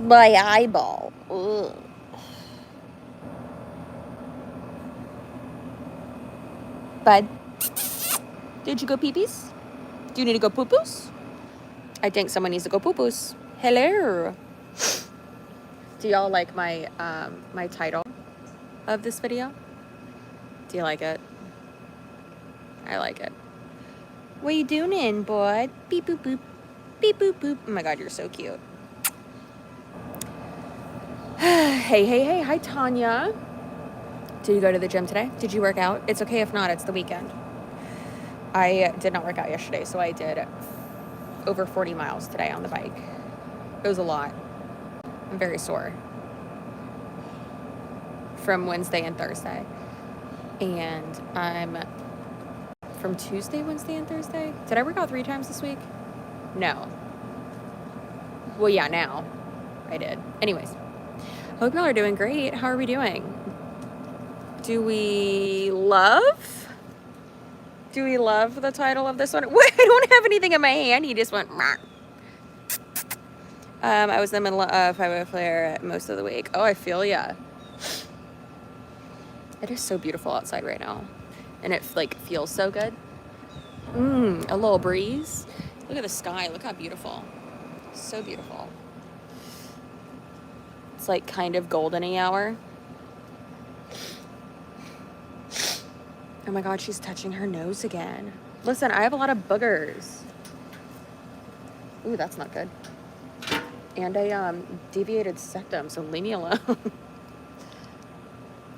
my eyeball. Ugh. Bud, did you go pee-pees? Do you need to go poo-poos? I think someone needs to go poo-poos. Hello. Do y'all like my my title of this video? Do you like it? I like it. What you doing, bud? Beep boop boop. Beep boop boop. Oh my god, you're so cute. Hey. Hi, Tanya. Did you go to the gym today? Did you work out? It's okay if not, it's the weekend. I did not work out yesterday, so I did over 40 miles today on the bike. It was a lot. I'm very sore from Wednesday and Thursday. And I'm from Tuesday, Wednesday, and Thursday. Did I work out 3 times this week? No. Well, yeah, now I did. Anyways, hope y'all are doing great. How are we doing? Do we love the title of this one? Wait, I don't have anything in my hand. He just went, Mah. I was in the middle of 5-0 flare most of the week. Oh, I feel ya. It is so beautiful outside right now. And it like feels so good. A little breeze. Look at the sky. Look how beautiful. So beautiful. It's like kind of golden-y hour. Oh my god, she's touching her nose again. Listen, I have a lot of boogers. Ooh, that's not good. And a deviated septum, so leave me alone.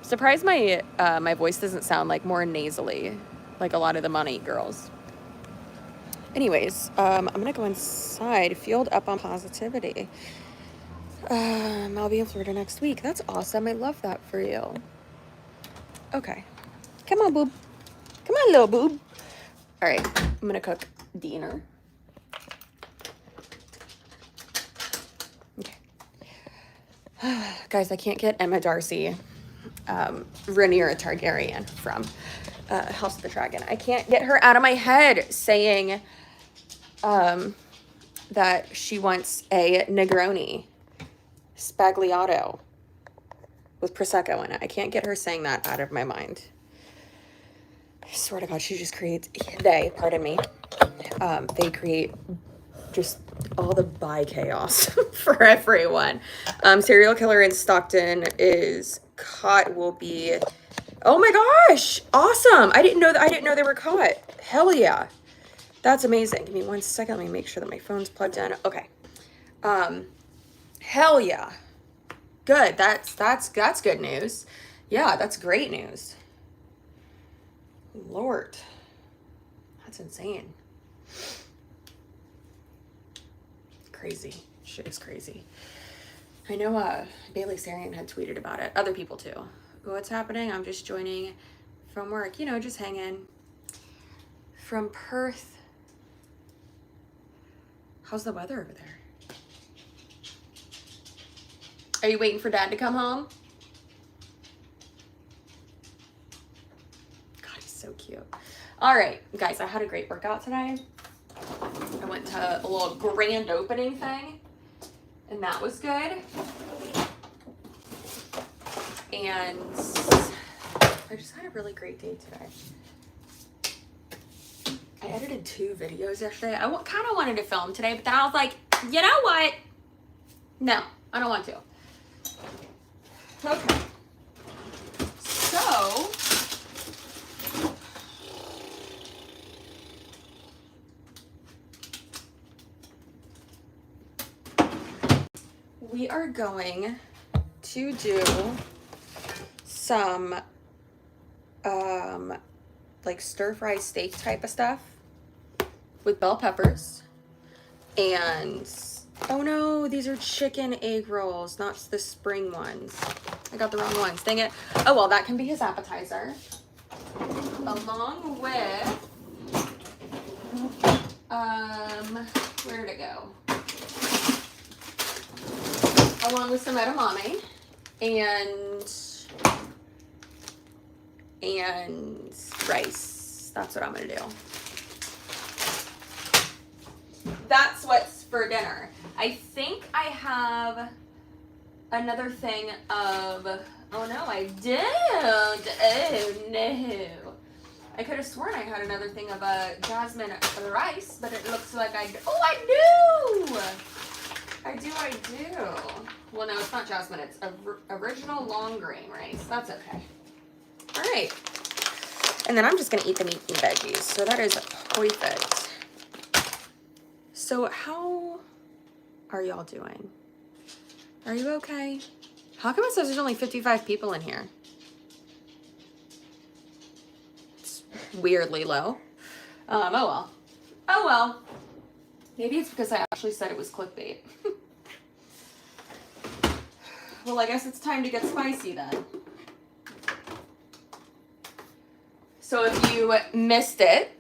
Surprised my my voice doesn't sound like more nasally, like a lot of the Money girls. Anyways, I'm gonna go inside, fueled up on positivity. I'll be in Florida next week. That's awesome. I love that for you. Okay. Come on, boob. Come on, little boob. All right, I'm gonna cook dinner. Okay. Guys, I can't get Emma Darcy, Rhaenyra Targaryen from House of the Dragon. I can't get her out of my head saying that she wants a Negroni Spagliato with Prosecco in it. I can't get her saying that out of my mind. I swear to God, she just creates, they create just all the bi chaos for everyone. Serial killer in Stockton is caught, will be, oh my gosh, awesome. I didn't know they were caught. Hell yeah. That's amazing. Give me 1 second. Let me make sure that my phone's plugged in. Okay. Hell yeah. Good. That's good news. Yeah, that's great news. Lord. That's insane. Crazy. Shit is crazy. I know Bailey Sarian had tweeted about it. Other people too. What's happening? I'm just joining from work. You know, just hanging. From Perth. How's the weather over there? Are you waiting for Dad to come home? God, he's so cute. All right, guys, I had a great workout today. I went to a little grand opening thing, and that was good. And I just had a really great day today. I edited 2 videos yesterday. I kind of wanted to film today, but then I was like, you know what? No, I don't want to. Okay. So, we are going to do some like stir-fry steak type of stuff with bell peppers. And oh no, these are chicken egg rolls, not the spring ones. I got the wrong ones, dang it. Oh well, that can be his appetizer. Along with, where did it go? Along with some edamame and rice. That's what I'm gonna do. That's what's for dinner. I think I have another thing of, oh no, I don't. Oh no. I could have sworn I had another thing of jasmine rice, but it looks like I do. Oh, I do! I do. Well, no, it's not jasmine. It's original long grain rice. That's okay. All right. And then I'm just going to eat the meat and veggies. So that is perfect. So how are y'all doing? Are you okay? How come it says there's only 55 people in here? It's weirdly low. Oh well. Oh well. Maybe it's because I actually said it was clickbait. Well, I guess it's time to get spicy then. So if you missed it,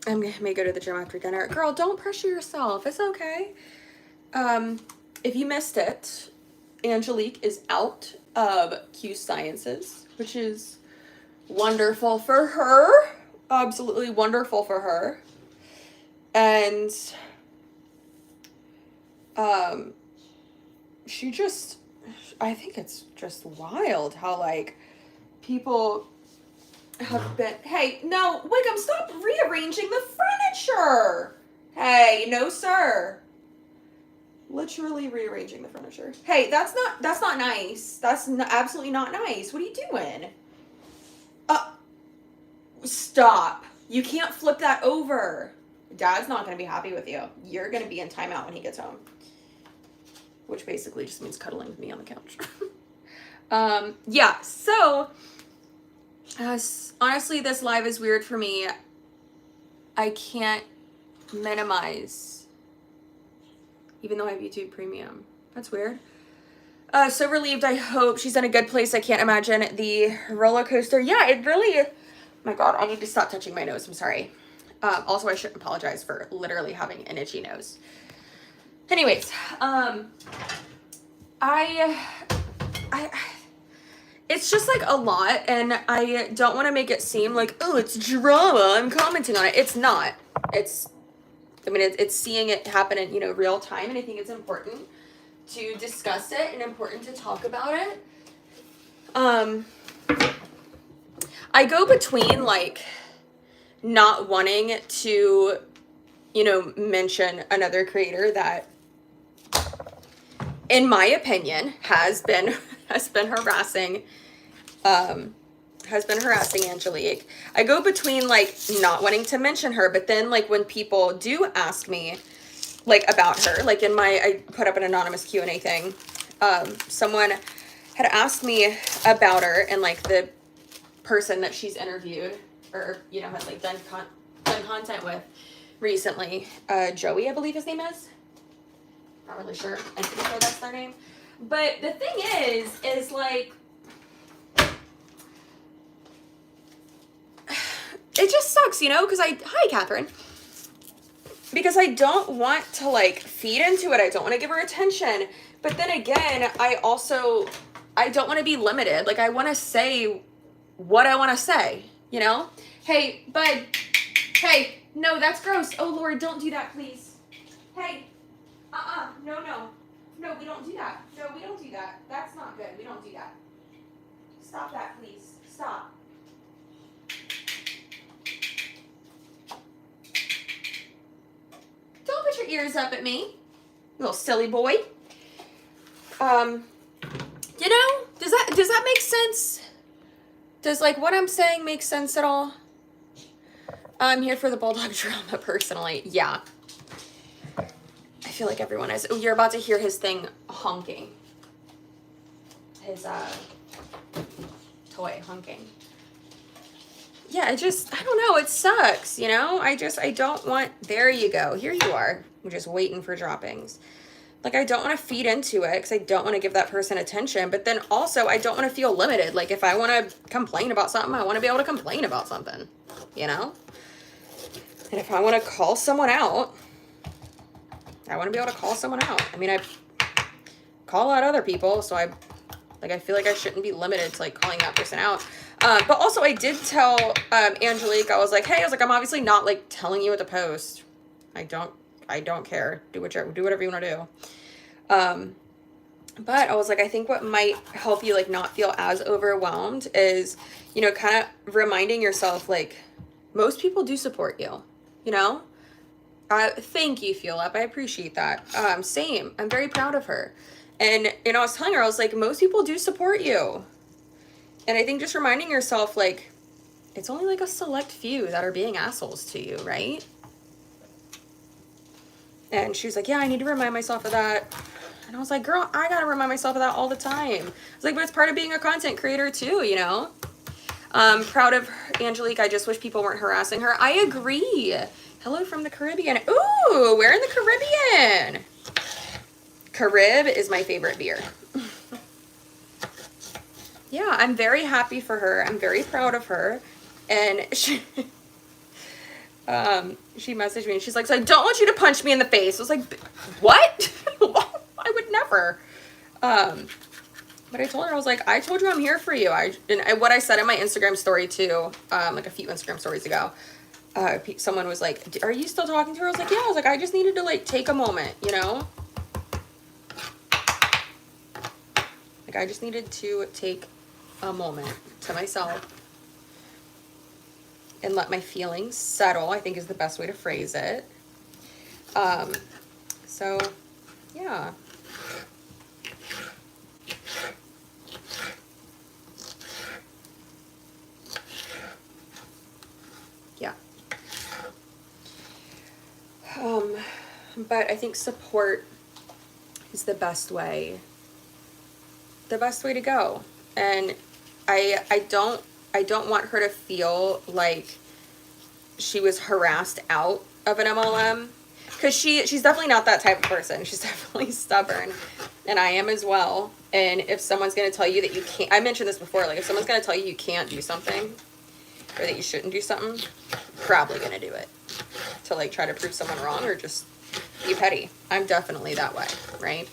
I may go to the gym after dinner. Girl, don't pressure yourself. It's okay. If you missed it, Angelique is out of Q Sciences, which is wonderful for her. Absolutely wonderful for her. And she just, I think it's just wild how, like, people have been, hey, no, Wickham, stop rearranging the furniture. Hey, no, sir. Literally rearranging the furniture. Hey, that's not nice. That's absolutely not nice. What are you doing? Stop. You can't flip that over. Dad's not going to be happy with you. You're going to be in timeout when he gets home. Which basically just means cuddling with me on the couch. Yeah, so honestly, this live is weird for me. I can't minimize, even though I have YouTube Premium. That's weird. So relieved. I hope she's in a good place. I can't imagine the roller coaster. Yeah, it really, my God, I need to stop touching my nose. I'm sorry. Also, I shouldn't apologize for literally having an itchy nose. Anyways, it's just like a lot, and I don't want to make it seem like, oh, it's drama, I'm commenting on it. It's not. It's seeing it happen in, real time, and I think it's important to discuss it and important to talk about it. I go between, like, not wanting to, mention another creator that, in my opinion, has been harassing Angelique. I go between, like, not wanting to mention her, but then, like, when people do ask me, like, about her, like, I put up an anonymous Q&A thing, someone had asked me about her, and, like, the person that she's interviewed, or, has, like, done content with recently, Joey, I believe his name is. Not really sure. I'm pretty sure that's their name. But the thing is like, it just sucks, because hi, Catherine. Because I don't want to, like, feed into it. I don't want to give her attention. But then again, I don't want to be limited. Like, I want to say what I want to say, Hey, bud. Hey, no, that's gross. Oh, Lord, don't do that, please. Hey. No, we don't do that. No, we don't do that. That's not good. We don't do that. Stop that, please. Stop. Don't put your ears up at me, little silly boy. Does that make sense? Does, like, what I'm saying make sense at all? I'm here for the bulldog drama, personally. Yeah. I feel like everyone is. Oh, you're about to hear his thing honking. His toy honking. Yeah, I don't know. It sucks, I don't want, there you go. Here you are. I'm just waiting for droppings. Like, I don't want to feed into it because I don't want to give that person attention. But then also, I don't want to feel limited. Like, if I want to complain about something, I want to be able to complain about something, And if I want to call someone out, I want to be able to call someone out. I mean, I call out other people, so I feel like I shouldn't be limited to, like, calling that person out. But also, I did tell Angelique, I was like, I'm obviously not, like, telling you what to post. I don't care. Do whatever you want to do. But I was like, I think what might help you like not feel as overwhelmed is, you know, kind of reminding yourself like most people do support you, you know? Thank you, Feel Up. I appreciate that. Same. I'm very proud of her. And, you know, I was telling her, I was like, most people do support you. And I think just reminding yourself, like, it's only like a select few that are being assholes to you, right? And she was like, yeah, I need to remind myself of that. And I was like, girl, I gotta remind myself of that all the time. I was like, but it's part of being a content creator too, you know? Proud of Angelique. I just wish people weren't harassing her. I agree. Hello from the Caribbean. Ooh, we're in the Caribbean. Carib is my favorite beer. Yeah, I'm very happy for her. I'm very proud of her. And she messaged me and she's like, so I don't want you to punch me in the face. I was like, what? I would never. But I told her, I was like, I told you I'm here for you. What I said in my Instagram story too, like a few Instagram stories ago, someone was like, are you still talking to her? I was like, yeah. I was like, I just needed to like take a moment, you know? Like I just needed to take a moment to myself and let my feelings settle, I think is the best way to phrase it. So yeah. Yeah. But I think support is the best way to go. And I don't want her to feel like she was harassed out of an MLM, because she's definitely not that type of person. She's definitely stubborn, and I am as well. And if someone's going to tell you that you can't, I mentioned this before, like if someone's going to tell you you can't do something or that you shouldn't do something, you're probably going to do it to like try to prove someone wrong or just be petty. I'm definitely that way, right?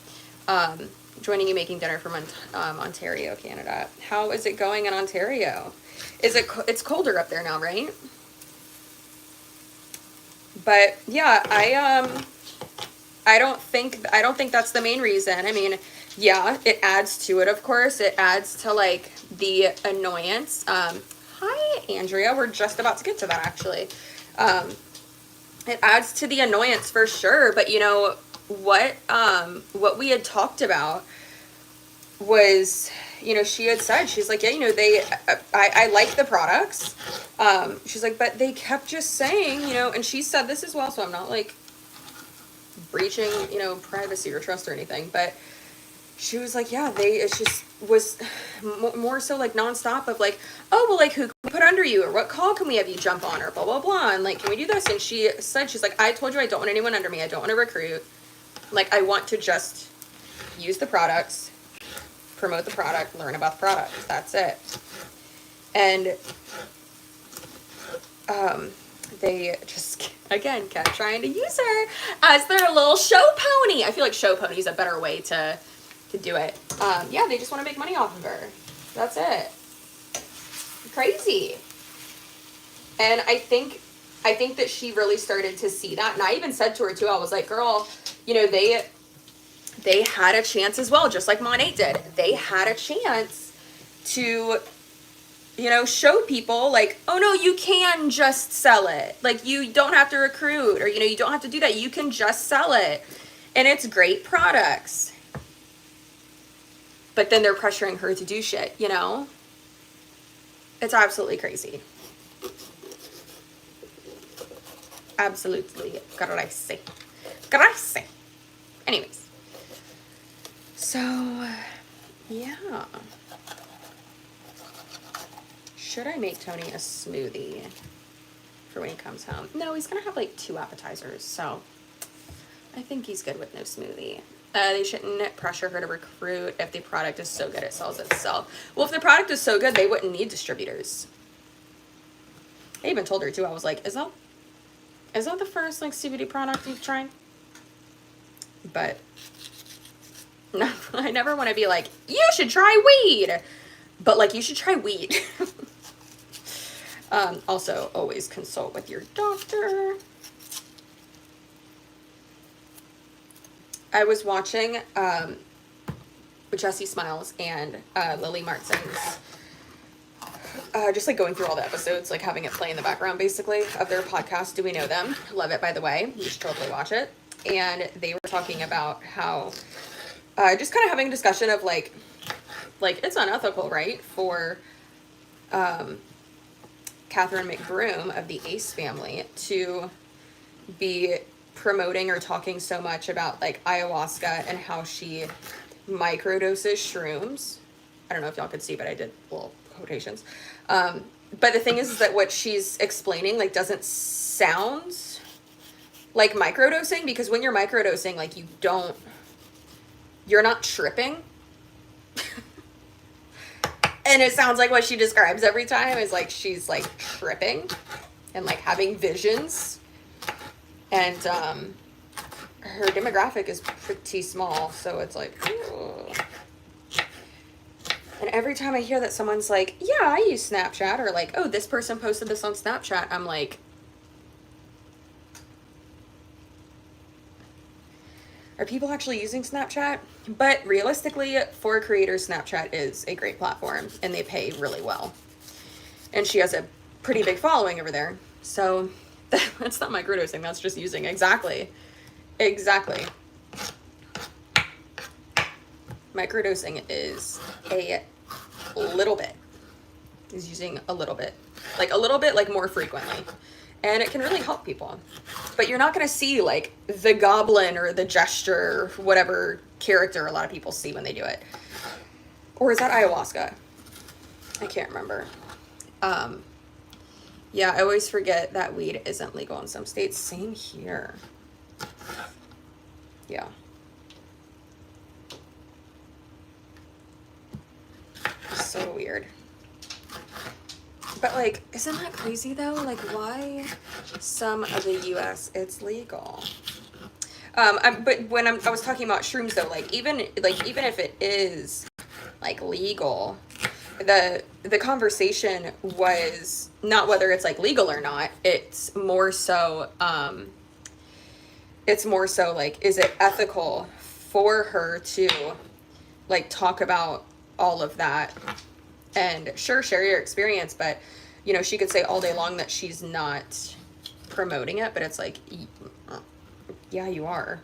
Joining you making dinner from Ontario, Canada. How is it going in Ontario? It's colder up there now, right? But yeah, I don't think that's the main reason. I mean, yeah, it adds to it, of course. It adds to like the annoyance. Hi, Andrea. We're just about to get to that actually. It adds to the annoyance for sure. But you know what we had talked about was, you know, she had said, she's like, yeah, you know, I like the products. She's like, but they kept just saying, you know, and she said this as well, so I'm not like breaching, you know, privacy or trust or anything, but she was like, yeah, it just was more so like nonstop of like, oh, well, like who can we put under you, or what call can we have you jump on, or blah, blah, blah. And like, can we do this? And she said, she's like, I told you I don't want anyone under me. I don't want to recruit. Like, I want to just use the products, promote the product, learn about the product. That's it. And they just, again, kept trying to use her as their little show pony. I feel like show pony is a better way to do it. Yeah, they just want to make money off of her. That's it. Crazy. And I think that she really started to see that. And I even said to her too, I was like, girl, you know, they had a chance as well, just like Mon8 did. They had a chance to, you know, show people like, oh no, you can just sell it. Like, you don't have to recruit, or, you know, you don't have to do that. You can just sell it. And it's great products. But then they're pressuring her to do shit, you know? It's absolutely crazy. Absolutely crazy. Crazy. Anyways. So, yeah. Should I make Tony a smoothie for when he comes home? No, he's going to have like 2 appetizers, so I think he's good with no smoothie. They shouldn't pressure her to recruit if the product is so good it sells itself. Well, if the product is so good, they wouldn't need distributors. I even told her too, I was like, is that the first like CBD product you've tried? But no, I never want to be like, you should try weed, but like, you should try weed. Also, always consult with your doctor. I was watching Jesse Smiles and Lily Martin's. Just like going through all the episodes, like having it play in the background basically of their podcast. Do We Know Them? Love it, by the way. You should totally watch it. And they were talking about how just kind of having a discussion of like it's unethical, right, for Catherine McBroom of the Ace family to be promoting or talking so much about like ayahuasca and how she microdoses shrooms. I don't know if y'all could see, but I did little quotations. But the thing is that what she's explaining like doesn't sound like microdosing, because when you're microdosing, like you're not tripping. And it sounds like what she describes every time is like she's like tripping and like having visions. And her demographic is pretty small, so it's like, ugh. And every time I hear that someone's like, yeah, I use Snapchat, or like, oh, this person posted this on Snapchat, I'm like, are people actually using Snapchat? But realistically, for creators, Snapchat is a great platform and they pay really well. And she has a pretty big following over there. So that's not microdosing, that's just using. Exactly. Microdosing is a little bit. Is using a little bit. Like more frequently. And it can really help people. But you're not going to see like the goblin or the gesture, or whatever character a lot of people see when they do it. Or is that ayahuasca? I can't remember. Yeah, I always forget that weed isn't legal in some states. Same here. Yeah. So weird. But like, isn't that crazy though? Like, why some of the US it's legal? But when I was talking about shrooms though, like even if it is like legal, the conversation was not whether it's like legal or not. It's more so like, is it ethical for her to like talk about all of that? And sure, share your experience, but, you know, she could say all day long that she's not promoting it, but it's like, yeah, you are.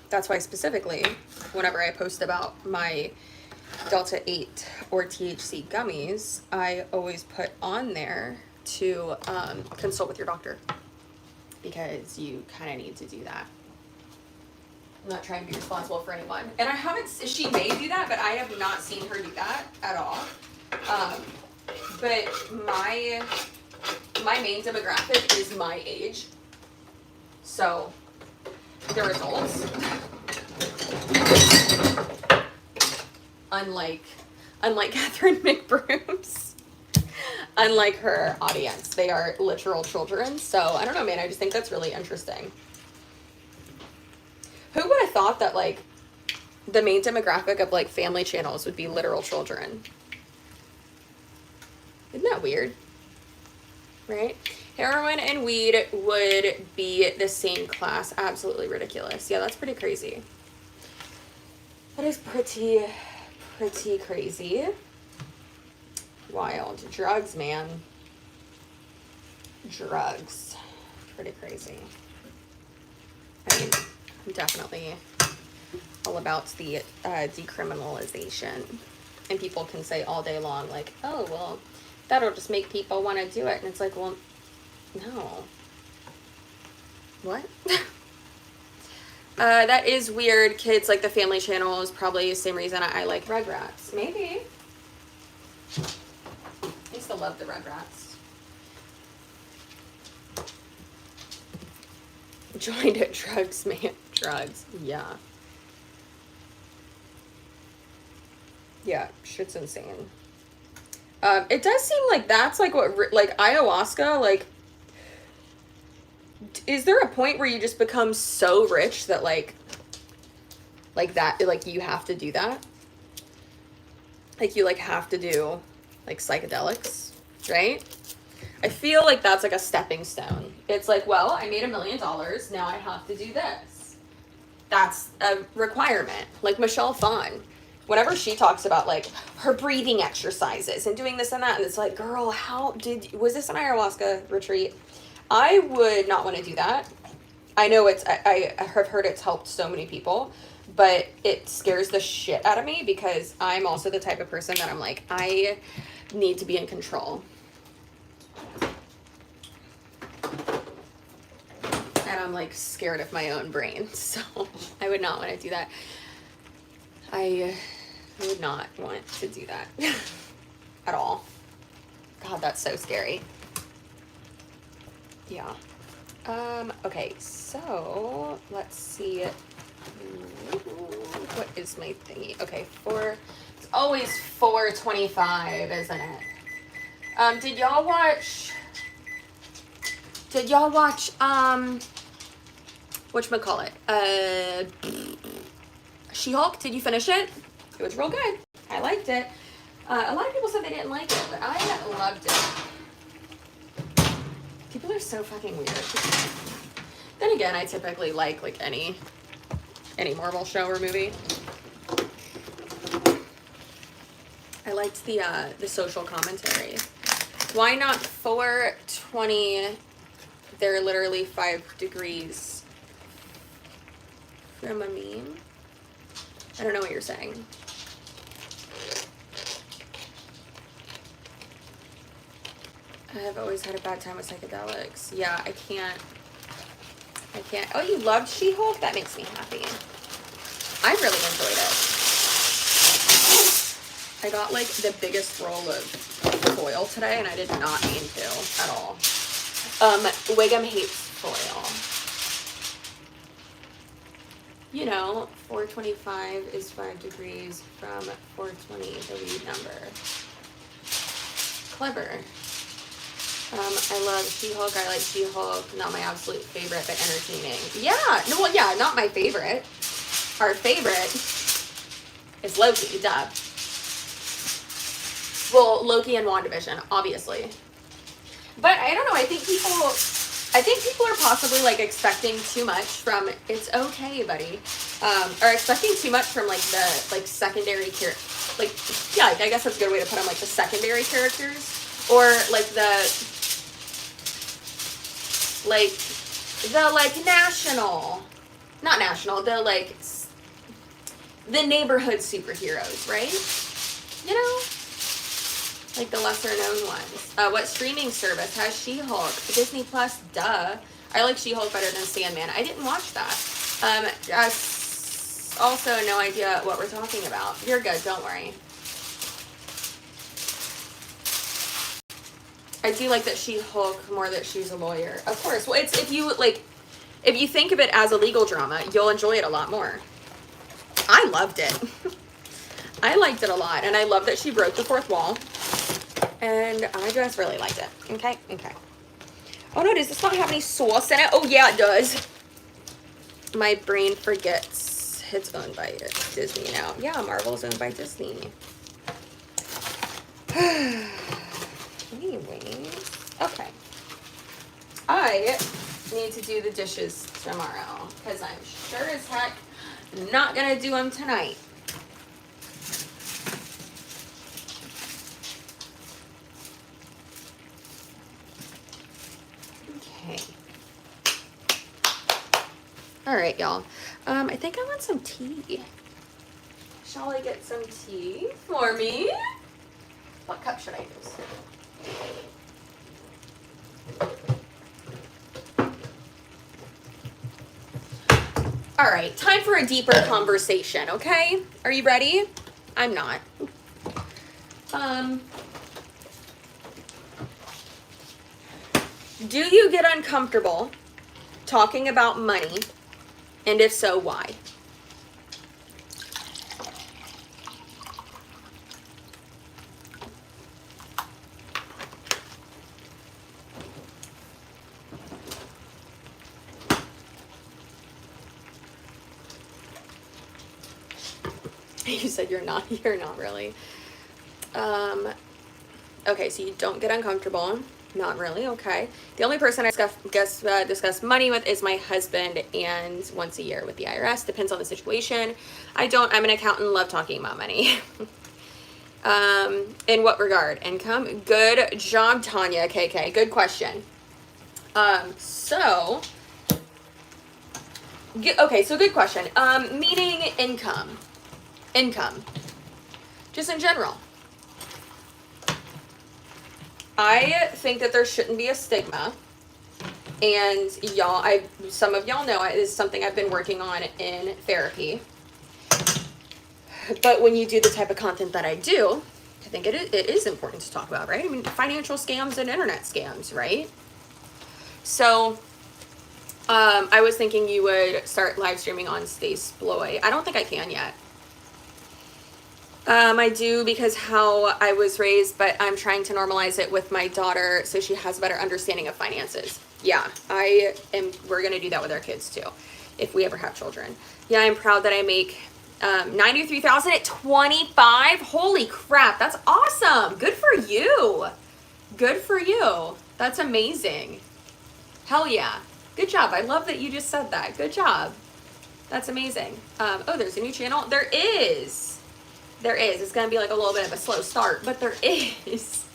That's why specifically, whenever I post about my Delta 8 or THC gummies, I always put on there to consult with your doctor, because you kind of need to do that. I'm not trying to be responsible for anyone. And I haven't, she may do that, but I have not seen her do that at all. But my main demographic is my age. So, they're adults. Unlike Catherine McBroom's. Unlike her audience. They are literal children. So, I don't know, man. I just think that's really interesting. Who would have thought that, like, the main demographic of, like, family channels would be literal children? Isn't that weird? Right? Heroin and weed would be the same class. Absolutely ridiculous. Yeah, that's pretty crazy. That is pretty crazy. Wild. Drugs, man. Drugs. Pretty crazy. I mean, I'm definitely all about the decriminalization. And people can say all day long, like, oh, well, that'll just make people want to do it. And it's like, well, no. What? That is weird. Kids like the Family Channel is probably the same reason I like Rugrats. Maybe. I used to love the Rugrats. Joined at drugs, man. Drugs. Yeah. Yeah, shit's insane. It does seem like that's like what, like ayahuasca, like, is there a point where you just become so rich that like that, like you have to do that? Like you like have to do like psychedelics, right? I feel like that's like a stepping stone. It's like, well, I made $1 million. Now I have to do this. That's a requirement. Like Michelle Phan, whenever she talks about like her breathing exercises and doing this and that, and it's like, girl, was this an ayahuasca retreat? I would not want to do that. I know I have heard it's helped so many people, but it scares the shit out of me because I'm also the type of person that I'm like, I need to be in control. And I'm like scared of my own brain, so I would not want to do that. I would not want to do that at all. God, that's so scary. Yeah. Okay, so let's see. What is my thingy? Okay, it's always 4:25, isn't it? Did y'all watch whatchamacallit? She-Hulk? Did you finish it? It was real good. I liked it. A lot of people said they didn't like it, but I loved it. People are so fucking weird. Then again, I typically like any Marvel show or movie. I liked the social commentary. Why not 420? They're literally 5 degrees from a meme. I don't know what you're saying. I've always had a bad time with psychedelics. Yeah, I can't. Oh, you loved She-Hulk? That makes me happy. I really enjoyed it. I got like the biggest roll of foil today, and I did not mean to at all. Wiggum hates foil. You know, 425 is 5 degrees from 420, the lead number. Clever. I love She-Hulk. I like She-Hulk. Not my absolute favorite, but entertaining. Yeah. No, well, yeah, not my favorite. Our favorite is Loki, duh. Well, Loki and WandaVision, obviously. But I don't know. I think people are possibly like expecting too much from It's Okay, buddy. Or expecting too much from like the secondary I guess that's a good way to put them, like the secondary characters, or like the neighborhood superheroes, right? You know, like the lesser known ones. What streaming service has She-Hulk? Disney Plus, duh. I like She-Hulk better than Sandman. I didn't watch that. Also no idea what we're talking about. You're good, don't worry. I do like that She-Hulk more that she's a lawyer. Of course. Well, it's if you think of it as a legal drama, you'll enjoy it a lot more. I loved it. I liked it a lot, and I love that she broke the fourth wall. And I just really liked it. Okay. Oh no, does this not have any sauce in it? Oh yeah, it does. My brain forgets it's owned by Disney now. Yeah, Marvel's owned by Disney. Anyways, okay. I need to do the dishes tomorrow because I'm sure as heck not gonna do them tonight. Okay. All right, y'all. I think I want some tea. Shall I get some tea for me? What cup should I use? All right, time for a deeper conversation, okay? Are you ready? I'm not. Do you get uncomfortable talking about money? And if so, why? You said you're not really. Okay, so you don't get uncomfortable. Not really. Okay. The only person I discuss money with is my husband, and once a year with the IRS. Depends on the situation. I'm an accountant, love talking about money. In what regard? Income? Good job, Tanya. KK. Good question. So good question. Meaning income. Just in general. I think that there shouldn't be a stigma. And some of y'all know it is something I've been working on in therapy. But when you do the type of content that I do, I think it is important to talk about, right? I mean, financial scams and internet scams, right? So, I was thinking you would start live streaming on Stacebloy. I don't think I can yet. I do because how I was raised, but I'm trying to normalize it with my daughter so she has a better understanding of finances. Yeah, we're going to do that with our kids too, if we ever have children. Yeah, I'm proud that I make $93,000 at 25. Holy crap, that's awesome. Good for you. Good for you. That's amazing. Hell yeah. Good job. I love that you just said that. Good job. That's amazing. Oh, there's a new channel. There is. It's going to be like a little bit of a slow start, but there is.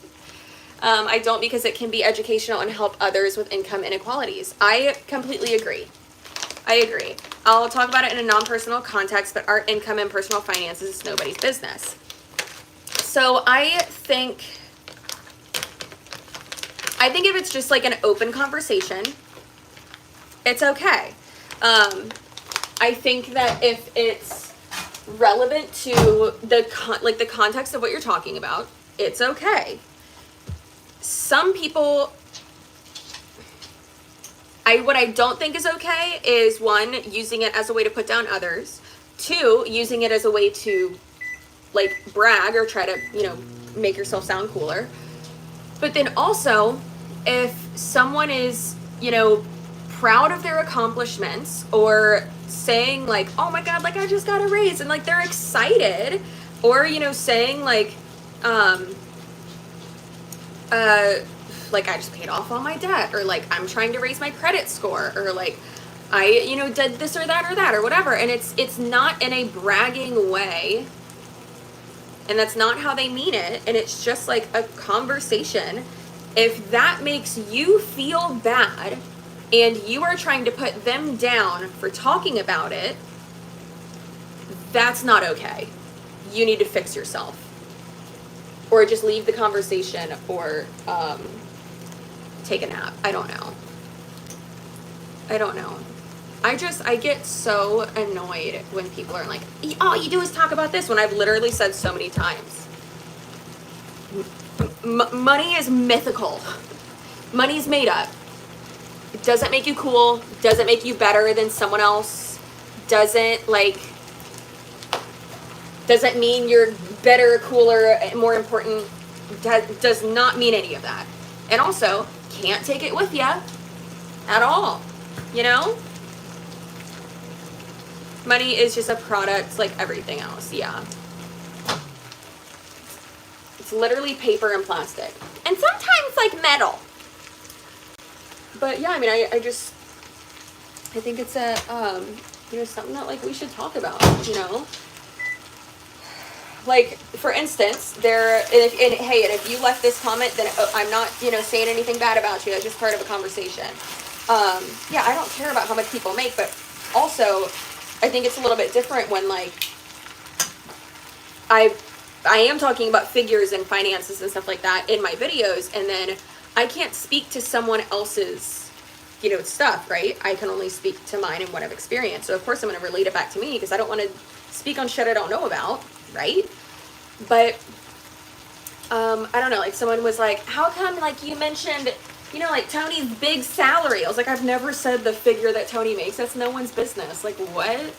I don't, because it can be educational and help others with income inequalities. I completely agree. I'll talk about it in a non-personal context, but our income and personal finances is nobody's business. So I think if it's just like an open conversation, it's okay. I think that if it's relevant to the context of what you're talking about, it's okay. Some people, what I don't think is okay is, one, using it as a way to put down others. Two, using it as a way to like brag or try to, make yourself sound cooler. But then also, if someone is, proud of their accomplishments, or saying like, oh my God, like I just got a raise, and like they're excited, or, saying like I just paid off all my debt, or like I'm trying to raise my credit score, or like I, did this or that or whatever. And it's not in a bragging way, and that's not how they mean it. And it's just like a conversation. If that makes you feel bad and you are trying to put them down for talking about it, that's not okay. You need to fix yourself. Or just leave the conversation, or take a nap. I don't know. I get so annoyed when people are like, all you do is talk about this, when I've literally said so many times. Money is mythical. Money's made up. It doesn't make you cool. Doesn't make you better than someone else. Doesn't mean you're better, cooler, more important. Does not mean any of that. And also, can't take it with you at all. Money is just a product like everything else. Yeah. It's literally paper and plastic. And sometimes like metal. But yeah, I mean, I think it's something that like we should talk about, Like, for instance, if you left this comment, then I'm not, saying anything bad about you. It's just part of a conversation. Yeah, I don't care about how much people make, but also I think it's a little bit different when like I am talking about figures and finances and stuff like that in my videos, and then I can't speak to someone else's, stuff, right? I can only speak to mine and what I've experienced. So of course I'm going to relate it back to me, because I don't want to speak on shit I don't know about, right? But I don't know, like someone was like, how come like you mentioned, like Tony's big salary? I was like, I've never said the figure that Tony makes. That's no one's business. Like, what?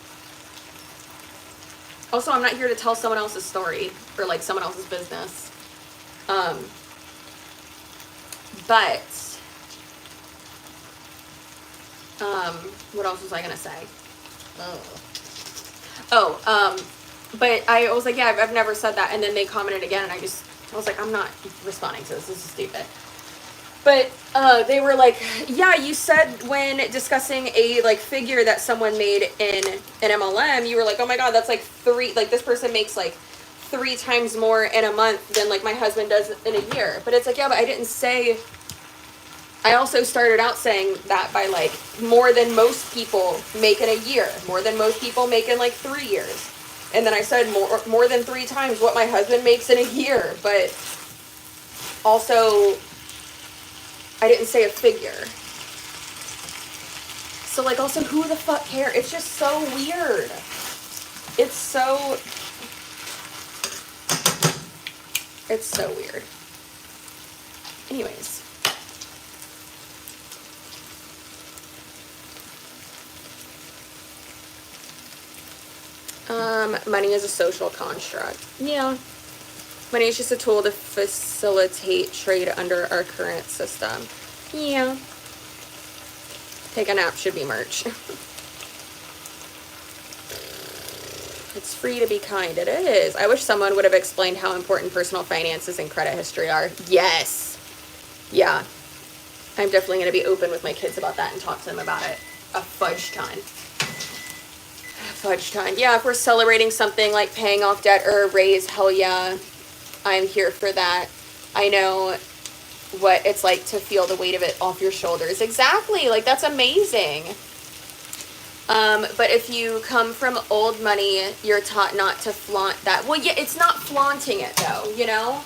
Also, I'm not here to tell someone else's story or like someone else's business. But what else was I gonna say? But I was like, yeah, I've never said that. And then they commented again, and I was like, I'm not responding to this. This is stupid. But they were like, yeah, you said when discussing a like figure that someone made in an MLM, you were like, oh my God, that's like this person makes like 3 times more in a month than like my husband does in a year. But it's like, yeah, but I didn't say, I also started out saying that by like more than most people make in a year, more than most people make in like 3 years. And then I said more than 3 times what my husband makes in a year, but also I didn't say a figure. So like also who the fuck cares? It's just so weird. It's so weird. Anyways. Money is a social construct. Yeah. Money is just a tool to facilitate trade under our current system. Yeah. Take a nap should be merch. It's free to be kind. It is. I wish someone would have explained how important personal finances and credit history are. Yes. Yeah. I'm definitely going to be open with my kids about that and talk to them about it a fudge ton. Fudge ton. Yeah, if we're celebrating something like paying off debt or a raise, hell yeah. I'm here for that. I know what it's like to feel the weight of it off your shoulders. Exactly. Like, that's amazing. But if you come from old money, you're taught not to flaunt that. Well, yeah, it's not flaunting it, though, you know?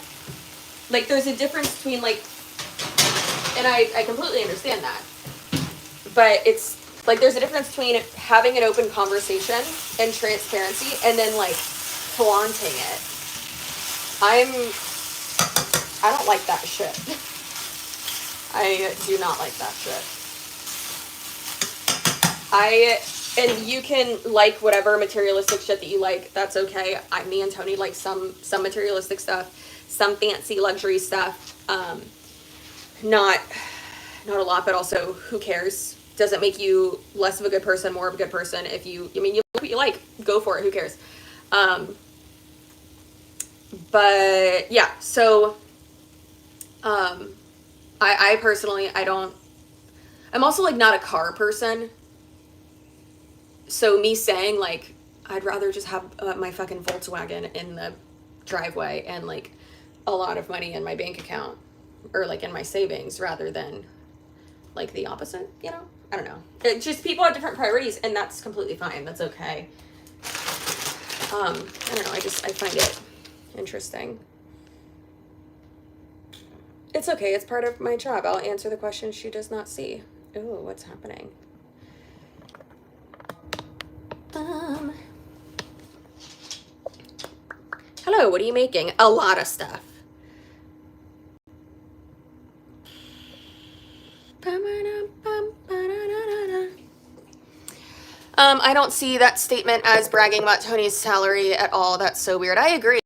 Like, there's a difference between, like, and I completely understand that. But it's, like, there's a difference between having an open conversation and transparency and then, like, flaunting it. I don't like that shit. I do not like that shit. And you can like whatever materialistic shit that you like. That's okay. Me and Tony like some materialistic stuff, some fancy luxury stuff. Not a lot, but also who cares? Doesn't make you less of a good person, more of a good person. If you like what you like, go for it. Who cares? But yeah, so I personally, I'm also like not a car person. So me saying like, I'd rather just have my fucking Volkswagen in the driveway and like a lot of money in my bank account or like in my savings rather than like the opposite, you know? I don't know. It just, people have different priorities and that's completely fine. That's okay. I don't know. I find it interesting. It's okay. It's part of my job. I'll answer the questions she does not see. Ooh, what's happening? Hello, what are you making? A lot of stuff. I don't see that statement as bragging about Tony's salary at all. That's so weird. I agree.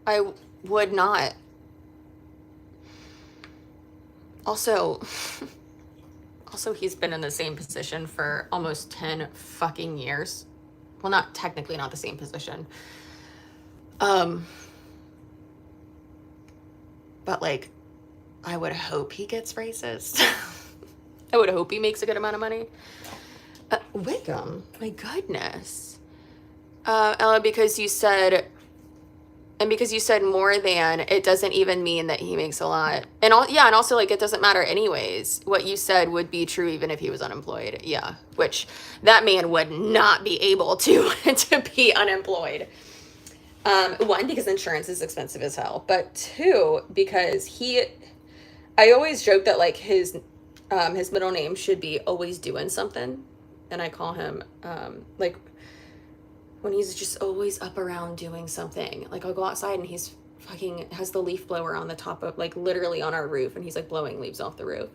I would not. Also, he's been in the same position for almost 10 fucking years. Well, not technically not the same position. But like, I would hope he gets raises. I would hope he makes a good amount of money. Wickham, my goodness. Ella, because you said more than, it doesn't even mean that he makes a lot. And and also like, it doesn't matter anyways. What you said would be true even if he was unemployed. Yeah, which that man would not be able to be unemployed. 1, because insurance is expensive as hell, but 2, because I always joke that like his middle name should be always doing something. And I call him, like, when he's just always up around doing something. Like, I'll go outside and he's fucking has the leaf blower on the top of, like, literally on our roof. And he's, like, blowing leaves off the roof.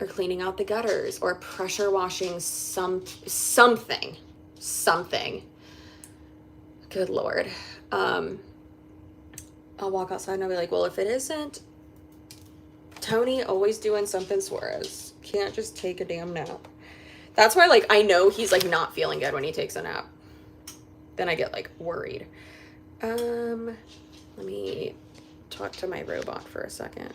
Or cleaning out the gutters. Or pressure washing something. Good Lord. I'll walk outside and I'll be like, well, if it isn't Tony always doing something Suarez, can't just take a damn nap. That's why, like, I know he's, like, not feeling good when he takes a nap. Then I get, like, worried. Let me talk to my robot for a second.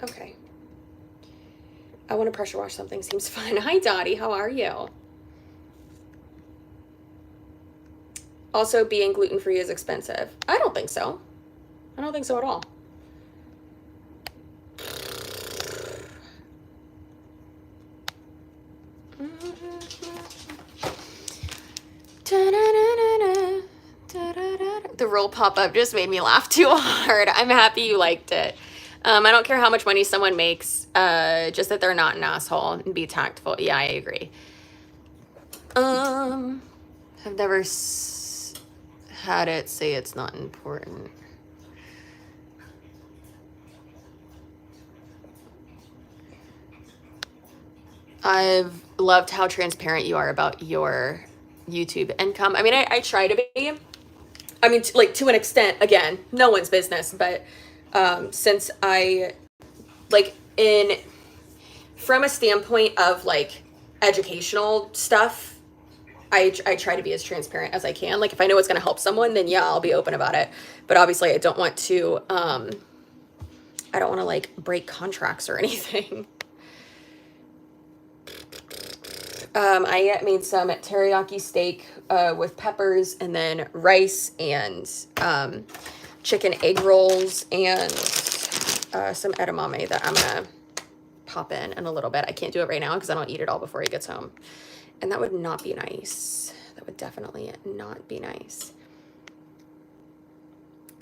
Okay. I want to pressure wash something. Seems fun. Hi, Dottie. How are you? Also, being gluten-free is expensive. I don't think so. I don't think so at all. The roll pop-up just made me laugh too hard. I'm happy you liked it. I don't care how much money someone makes, just that they're not an asshole and be tactful. Yeah, I agree. I've never had it say it's not important. I've loved how transparent you are about your YouTube income. I mean, I try to be. I mean, like, to an extent, again, no one's business, but since I, like, from a standpoint of, like, educational stuff, I try to be as transparent as I can. Like, if I know it's going to help someone, then yeah, I'll be open about it. But obviously I don't want to, like, break contracts or anything. I made some teriyaki steak with peppers, and then rice and chicken egg rolls, and some edamame that I'm gonna pop in a little bit. I can't do it right now because I don't eat it all before he gets home, and that would not be nice. That would definitely not be nice.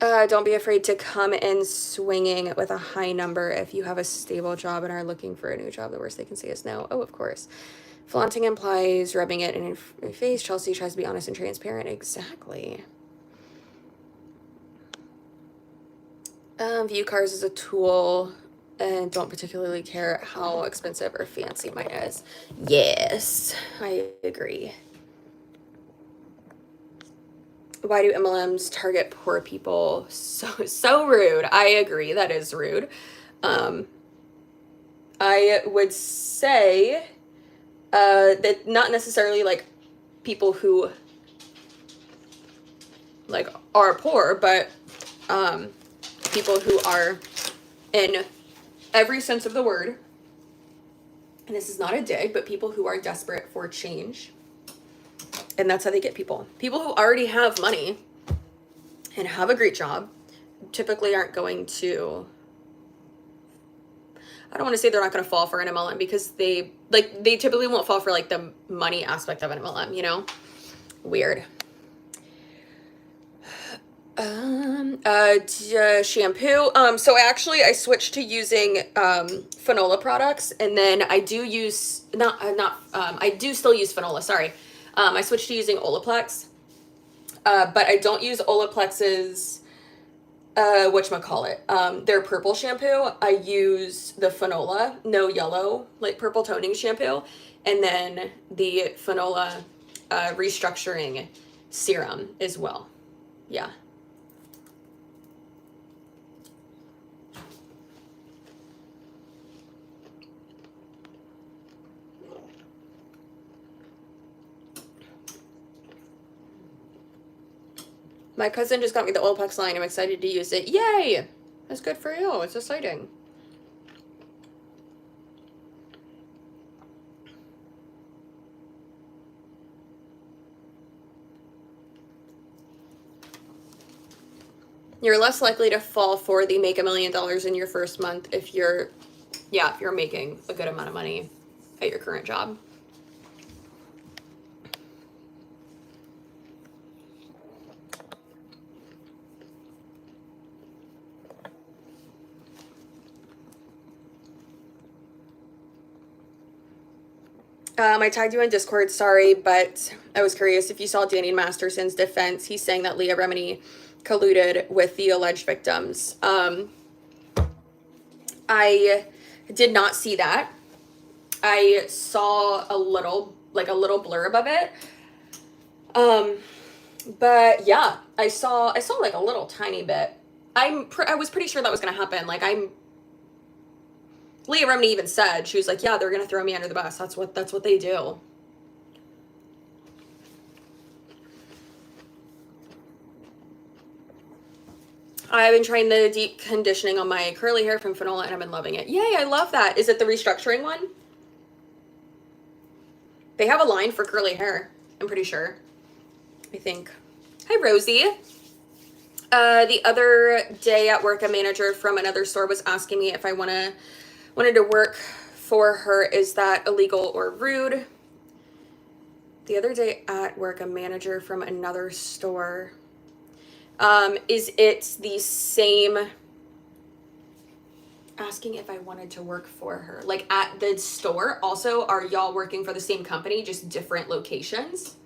Don't be afraid to come in swinging with a high number if you have a stable job and are looking for a new job. The worst they can say is no. Oh, of course. Flaunting implies rubbing it in your face. Chelsea tries to be honest and transparent. Exactly. View cars as a tool and don't particularly care how expensive or fancy mine is. Yes, I agree. Why do MLMs target poor people? So rude. I agree. That is rude. I would say that not necessarily like people who like are poor, but people who are, in every sense of the word, and this is not a dig, but people who are desperate for change. And that's how they get people. People who already have money and have a great job typically aren't going to, I don't want to say they're not going to fall for an MLM, because they typically won't fall for like the money aspect of an MLM, you know? Weird. Shampoo. So I switched to using Fanola products, and then I do use I do still use Fanola, sorry. I switched to using Olaplex. But I don't use Olaplex's whatchamacallit, their purple shampoo. I use the Fanola No Yellow, like purple toning shampoo, and then the Fanola restructuring serum as well. Yeah. My cousin just got me the Olaplex line. I'm excited to use it. Yay! That's good for you. It's exciting. You're less likely to fall for the make $1 million in your first month if you're making a good amount of money at your current job. I tagged you in Discord, sorry, but I was curious if you saw Danny Masterson's defense. He's saying that Leah Remini colluded with the alleged victims. I did not see that. I saw a little blurb of it. But yeah, I saw like a little tiny bit. I was pretty sure that was going to happen. Like, Leah Remini even said, she was like, yeah, they're going to throw me under the bus. That's what they do. I've been trying the deep conditioning on my curly hair from Fanola, and I've been loving it. Yay, I love that. Is it the restructuring one? They have a line for curly hair, I'm pretty sure. I think. Hi, Rosie. The other day at work, a manager from another store was asking me if I wanted to work for her. Is that illegal or rude? The other day at work, a manager from another store. Is it the same? Asking if I wanted to work for her. Like at the store, also, are y'all working for the same company, just different locations?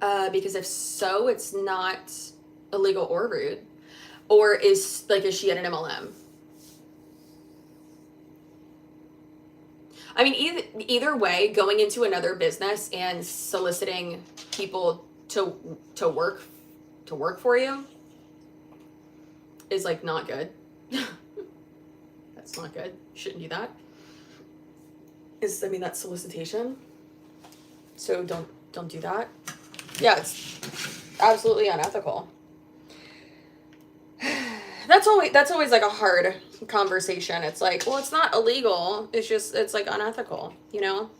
Because if so, it's not illegal or rude. Or is she at an MLM? I mean, either way, going into another business and soliciting people to work for you is like not good. That's not good. You shouldn't do that. That's solicitation. So don't do that. Yeah, it's absolutely unethical. That's always like a hard conversation. It's like, well, it's not illegal. It's like unethical, you know?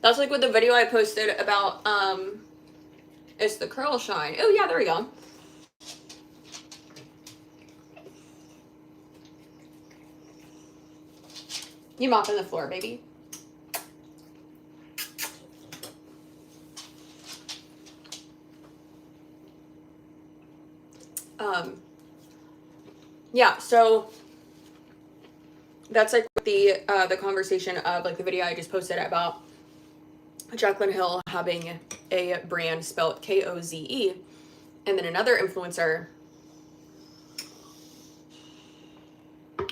That's like with the video I posted about, it's the curl shine. Oh yeah, there we go. You mopping the floor, baby. Yeah, so that's like the conversation of like the video I just posted about Jaclyn Hill having a brand spelled Koze, and then another influencer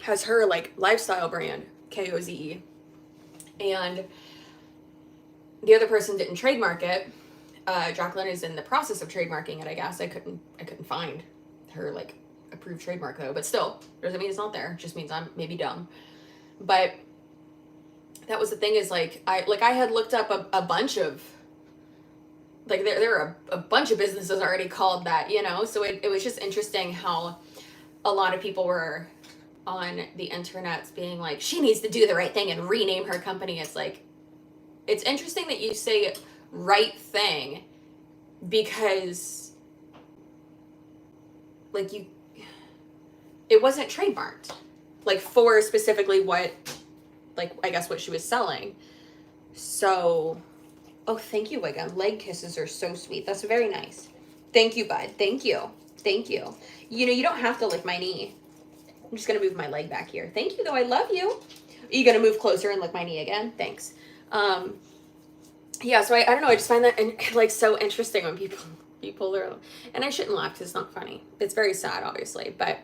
has her like lifestyle brand Koze, and the other person didn't trademark it. Jaclyn is in the process of trademarking it, I guess. I couldn't find her like approved trademark though, but still, doesn't mean it's not there. It just means I'm maybe dumb. But that was the thing, is like I had looked up a bunch of like there are a bunch of businesses already called that, you know. So it was just interesting how a lot of people were on the internet being like, she needs to do the right thing and rename her company. It's like, it's interesting that you say right thing, because like it wasn't trademarked like for specifically what, like, I guess what she was selling. So, oh, thank you, Wiggum. Leg kisses are so sweet. That's very nice. Thank you, bud. Thank you. You know, you don't have to lick my knee. I'm just gonna move my leg back here. Thank you, though. I love you. Are you gonna move closer and lick my knee again? Thanks. Yeah, so I don't know. I just find that like so interesting when people are, and I shouldn't laugh because it's not funny. It's very sad, obviously, but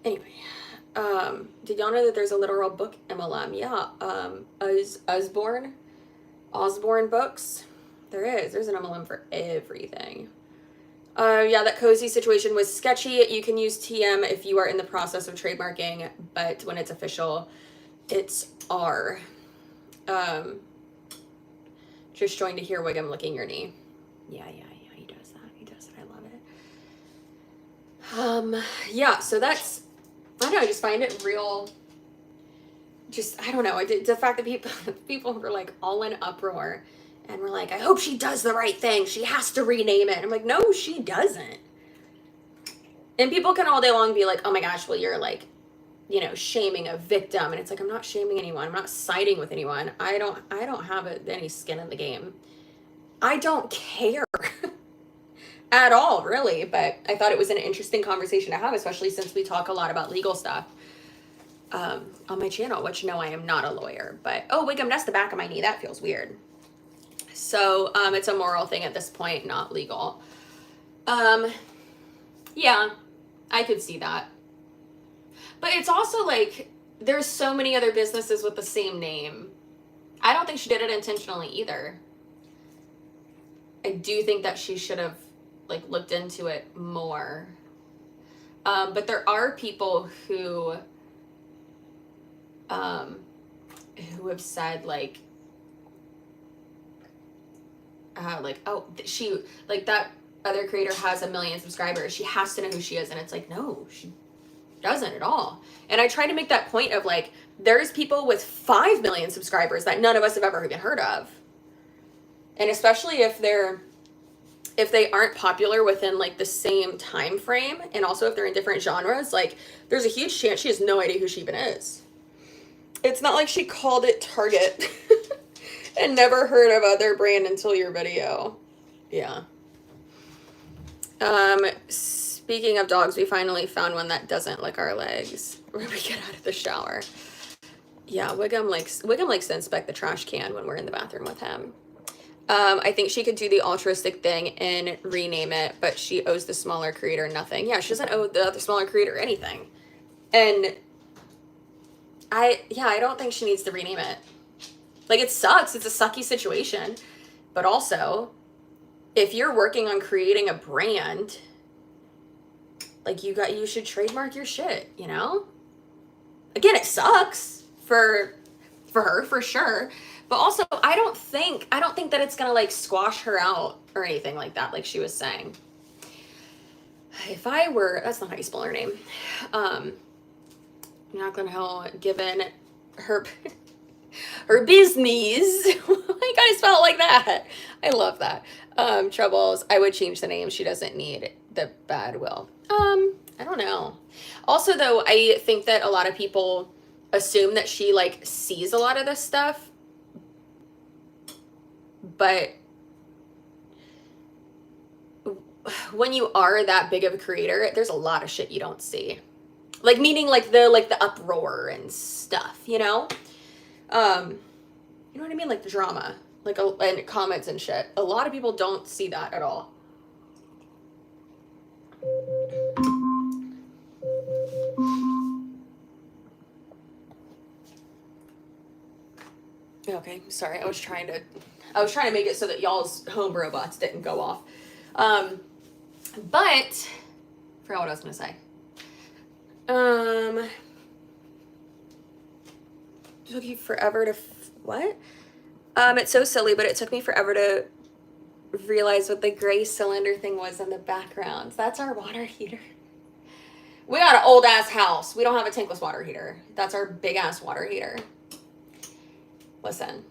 anyway. Did y'all know that there's a literal book MLM? Yeah. Osborne books. There's an MLM for everything. Yeah, that Cozy situation was sketchy. You can use TM if you are in the process of trademarking, but when it's official, it's R. Just joined to hear Wiggum licking your knee. Yeah, he does that. I love it. Yeah, so that's, I don't know, I just find it real, just, I don't know, the fact that people were like all in uproar and we're like, I hope she does the right thing. She has to rename it. And I'm like, no, she doesn't. And people can all day long be like, oh my gosh, well, you're like, you know, shaming a victim. And it's like, I'm not shaming anyone. I'm not siding with anyone. I don't have any skin in the game. I don't care at all, really. But I thought it was an interesting conversation to have, especially since we talk a lot about legal stuff on my channel, which, no, I am not a lawyer. But, oh, Wiggum, that's the back of my knee. That feels weird. So it's a moral thing at this point, not legal. Yeah, I could see that. But it's also like, there's so many other businesses with the same name. I don't think she did it intentionally either. I do think that she should have like looked into it more. But there are people who have said like, like, oh, she, like, that other creator has 1 million subscribers. She has to know who she is. And it's like, no, she doesn't at all. And I try to make that point of like, there's people with 5 million subscribers that none of us have ever even heard of. And especially if they aren't popular within like the same time frame, and also if they're in different genres, like there's a huge chance she has no idea who she even is. It's not like she called it Target and never heard of other brand until your video. Yeah. Speaking of dogs, we finally found one that doesn't lick our legs when we get out of the shower. Yeah, Wiggum likes to inspect the trash can when we're in the bathroom with him. I think she could do the altruistic thing and rename it, but she owes the smaller creator nothing. Yeah, she doesn't owe the other smaller creator anything. And I don't think she needs to rename it. Like, it sucks. It's a sucky situation. But also, if you're working on creating a brand, like, you should trademark your shit, you know? Again, it sucks for her, for sure. But also, I don't think that it's gonna like squash her out or anything like that, like she was saying. If I were, that's not how you spell her name. Jacqueline Hill, given her business. I gotta spell it like that. I love that. Troubles, I would change the name. She doesn't need the bad will. I don't know. Also, though, I think that a lot of people assume that she like sees a lot of this stuff, but when you are that big of a creator, there's a lot of shit you don't see. Like, meaning like the uproar and stuff, you know? You know what I mean? Like the drama, like, and comments and shit. A lot of people don't see that at all. Okay, sorry. I was trying to make it so that y'all's home robots didn't go off. But I forgot what I was gonna say. It took you forever to what? It's so silly, but it took me forever to realize what the gray cylinder thing was in the background. That's our water heater. We got an old ass house. We don't have a tankless water heater. That's our big ass water heater. Listen.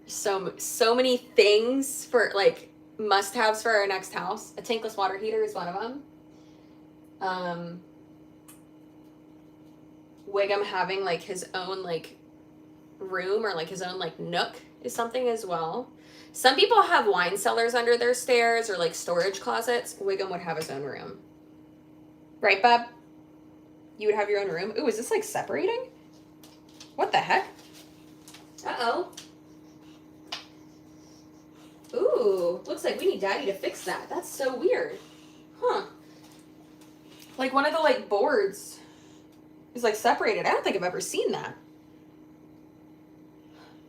So many things for like must-haves for our next house. A tankless water heater is one of them. Wiggum having like his own like room or like his own like nook is something as well. Some people have wine cellars under their stairs or like storage closets. Wiggum would have his own room. Right, Bob? You would have your own room? Ooh, is this like separating? What the heck? Uh-oh. Ooh, looks like we need Daddy to fix that. That's so weird. Huh. Like one of the like boards is like separated. I don't think I've ever seen that.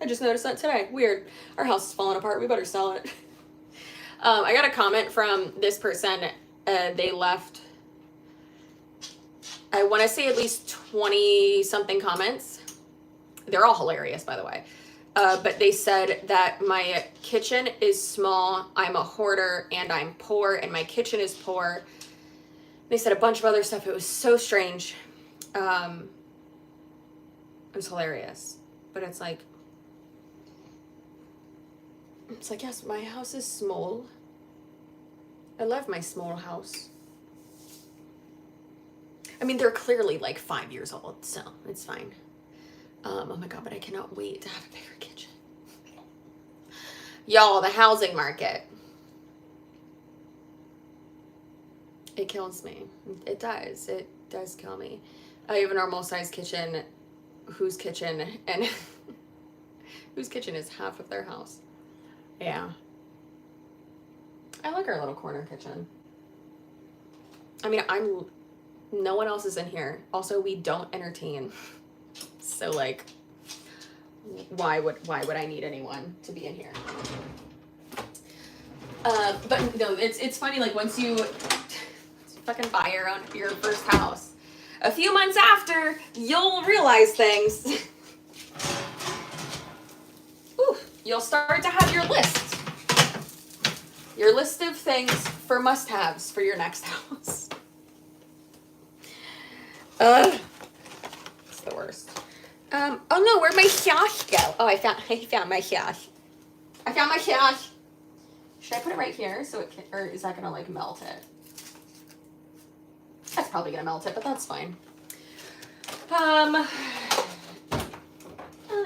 I just noticed that today. Weird. Our house is falling apart. We better sell it. I got a comment from this person. They left, I want to say at least 20 something comments. They're all hilarious, by the way. But they said that my kitchen is small, I'm a hoarder, and I'm poor, and my kitchen is poor. They said a bunch of other stuff. It was so strange. It was hilarious. But it's like, yes, my house is small. I love my small house. I mean, they're clearly like 5 years old, so it's fine. Oh my God, but I cannot wait to have a bigger kitchen. Y'all, the housing market. It kills me. It does. It does kill me. I have a normal sized kitchen whose kitchen is half of their house. Yeah. I like our little corner kitchen. I mean, no one else is in here. Also, we don't entertain. So like, why would I need anyone to be in here? But no, it's funny, like once you fucking buy your first house, a few months after, you'll realize things. Ooh, you'll start to have your list of things for must-haves for your next house. Ugh, it's the worst. Oh no, where'd my sauce go? Oh, I found my sauce. I found my sauce. Should I put it right here so it can, or is that gonna like melt it? That's probably gonna melt it, but that's fine. I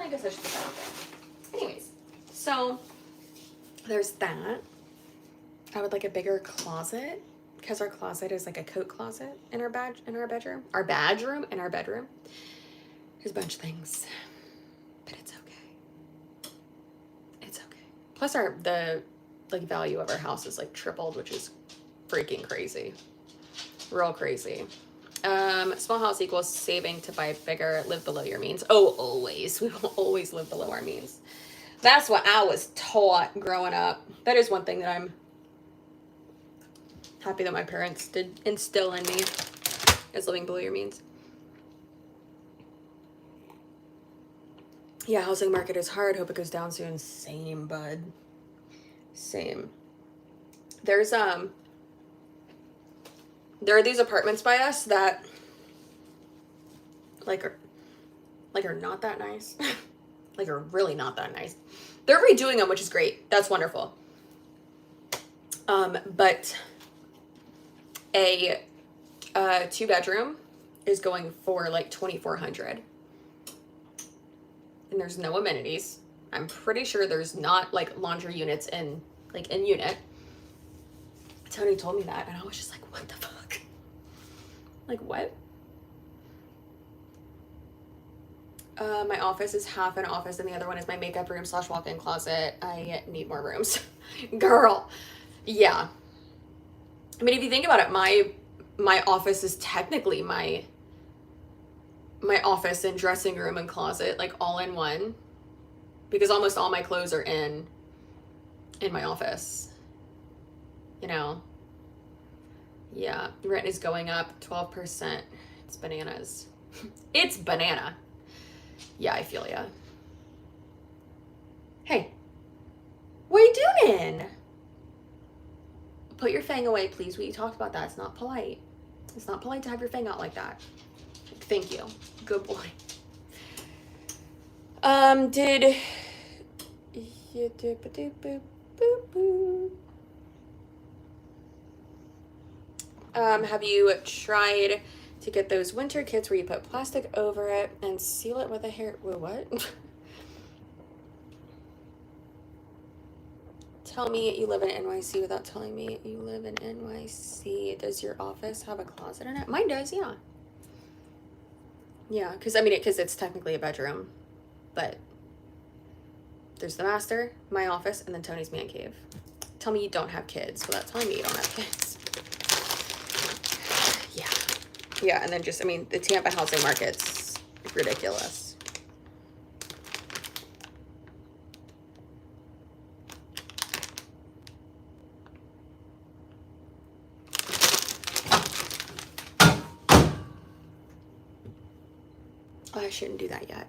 guess I should put that there. Anyways, so there's that. I would like a bigger closet because our closet is like a coat closet in our bedroom. Our bedroom in our bedroom. There's a bunch of things, but it's okay. It's okay. Plus the like value of our house is like tripled, which is freaking crazy. Real crazy. Small house equals saving to buy bigger, live below your means. Oh, always. We will always live below our means. That's what I was taught growing up. That is one thing that I'm happy that my parents did instill in me, is living below your means. Yeah, housing market is hard. Hope it goes down soon. Same, bud. Same. There's there are these apartments by us that are not that nice. Like are really not that nice. They're redoing them, which is great. That's wonderful. But a 2-bedroom is going for like $2,400. And there's no amenities. I'm pretty sure there's not like laundry units in unit. Tony told me that and I was just like, what the fuck? Like what? My office is half an office and the other one is my makeup room / walk-in closet. I need more rooms. Girl. Yeah. I mean, if you think about it, my office is technically my office and dressing room and closet, like all in one, because almost all my clothes are in my office, you know? Yeah, rent is going up 12%. It's bananas. It's banana. Yeah, I feel ya. Hey, what are you doing? Put your fang away, please. We talked about that. It's not polite. It's not polite to have your fang out like that. Thank you. Good boy. Have you tried to get those winter kits where you put plastic over it and seal it with a hair? Wait, what? Tell me you live in NYC without telling me you live in NYC. Does your office have a closet in it? Mine does, yeah. Yeah, because it's technically a bedroom, but there's the master, my office, and then Tony's man cave. Tell me you don't have kids without telling me you don't have kids. Yeah. Yeah, and then the Tampa housing market's ridiculous. Oh, I shouldn't do that yet.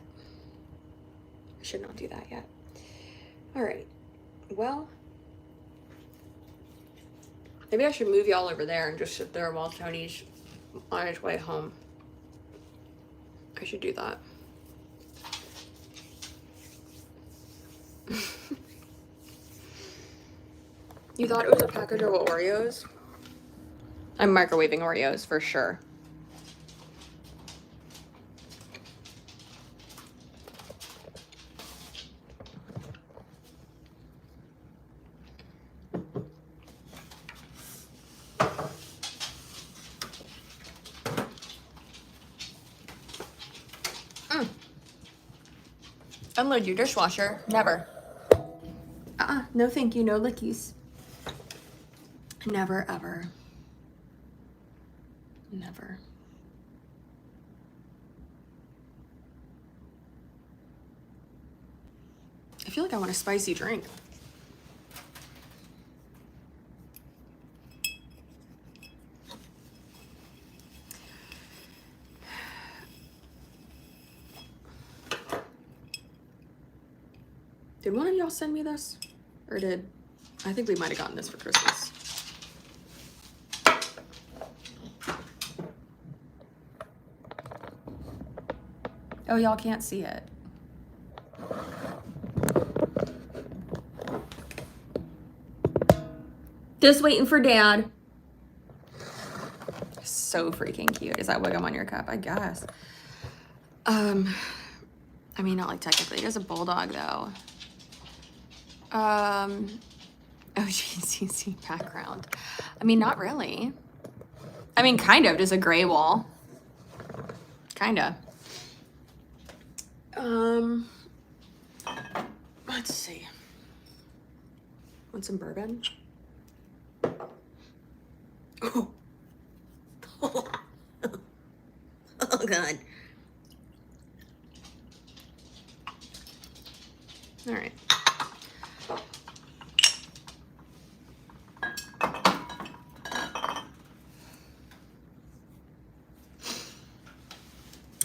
I should not do that yet. All right. Well, maybe I should move y'all over there and just sit there while Tony's on his way home. I should do that. You thought it was a package of Oreos? I'm microwaving Oreos for sure. Unload your dishwasher. Never. No thank you, no lickies. Never, ever. Never. I feel like I want a spicy drink. Did one of y'all send me this? Or did, I think we might have gotten this for Christmas. Oh, y'all can't see it. Just waiting for Dad. So freaking cute. Is that Wiggum on your cup? I guess. I mean, not like technically. It is a bulldog, though. OGCC background. I mean, not really. I mean, kind of. Just a gray wall. Kind of. Let's see. Want some bourbon? Oh. Oh, God. All right.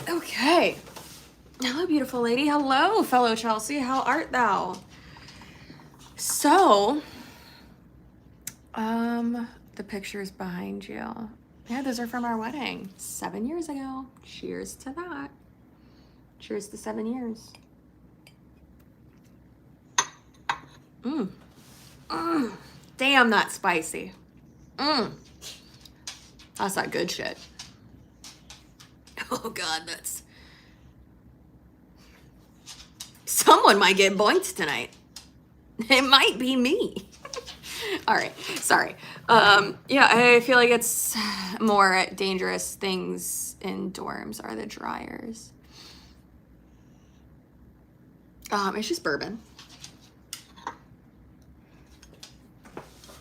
Okay. Hello, beautiful lady. Hello, fellow Chelsea. How art thou? So, the pictures behind you. Yeah, those are from our wedding 7 years ago. Cheers to that. Cheers to 7 years. Damn, that's spicy. That's that good shit. Oh God, that's... Someone might get boinked tonight. It might be me. All right, sorry. Yeah, I feel like it's more dangerous things in dorms are the dryers. It's just bourbon.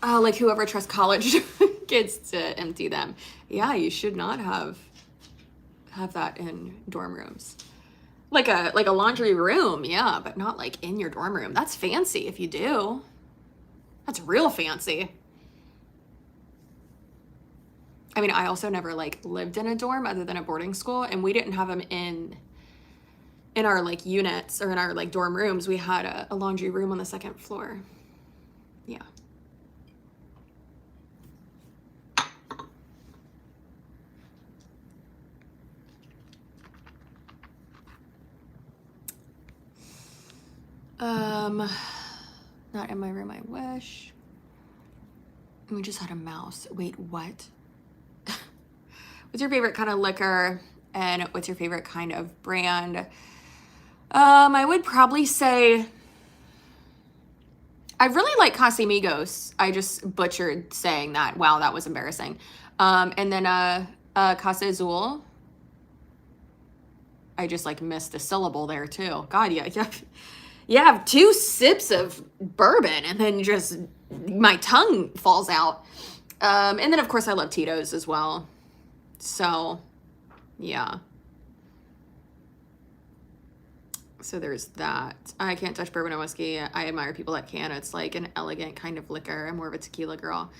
Like whoever trusts college kids to empty them. Yeah, you should not have that in dorm rooms. Like a laundry room, yeah, but not like in your dorm room. That's fancy if you do. That's real fancy. I mean, I also never like lived in a dorm other than a boarding school, and we didn't have them in our like units or in our like dorm rooms. We had a laundry room on the second floor. Yeah. Not in my room, I wish. We just had a mouse. Wait, what? What's your favorite kind of liquor and what's your favorite kind of brand? I would probably say I really like Casamigos. I just butchered saying that. Wow, that was embarrassing. And then Casa Azul. I just like missed a syllable there too. God, yeah. You have 2 sips of bourbon and then just my tongue falls out. And then of course I love Tito's as well. So yeah. So there's that. I can't touch bourbon and whiskey. I admire people that can. It's like an elegant kind of liquor. I'm more of a tequila girl.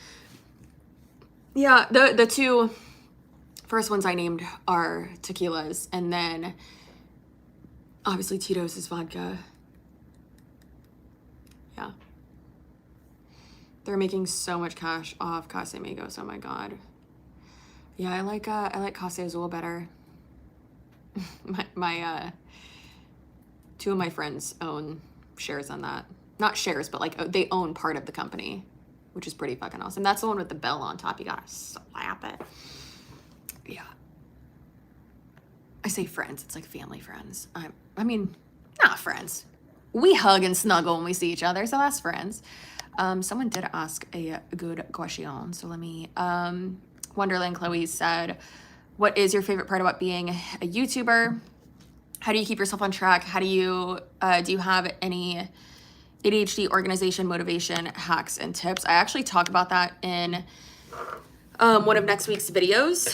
Yeah, the 2 first ones I named are tequilas, and then obviously Tito's is vodka. Yeah. They're making so much cash off Casamigos. Oh my God. Yeah, I like Casa Azul better. my 2 of my friends own shares on that. Not shares, but like they own part of the company, which is pretty fucking awesome. That's the one with the bell on top. You gotta slap it. Yeah. I say friends. It's like family friends. I mean, not friends. We hug and snuggle when we see each other, so that's friends. Someone did ask a good question, so let me... Wonderland Chloe said, what is your favorite part about being a YouTuber? How do you keep yourself on track? How do you have any ADHD organization, motivation, hacks, and tips? I actually talk about that in one of next week's videos,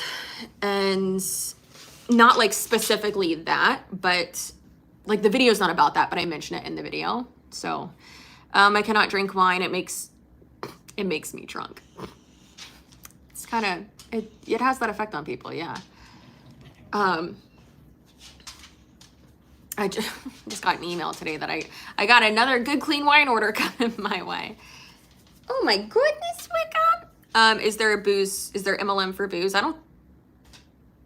and not like specifically that, but like the video's not about that, but I mention it in the video. So I cannot drink wine. It makes me drunk. It's kind of, it has that effect on people, yeah. I just got an email today that I got another good clean wine order coming my way. Oh my goodness, Wickham. Is there MLM for booze? I don't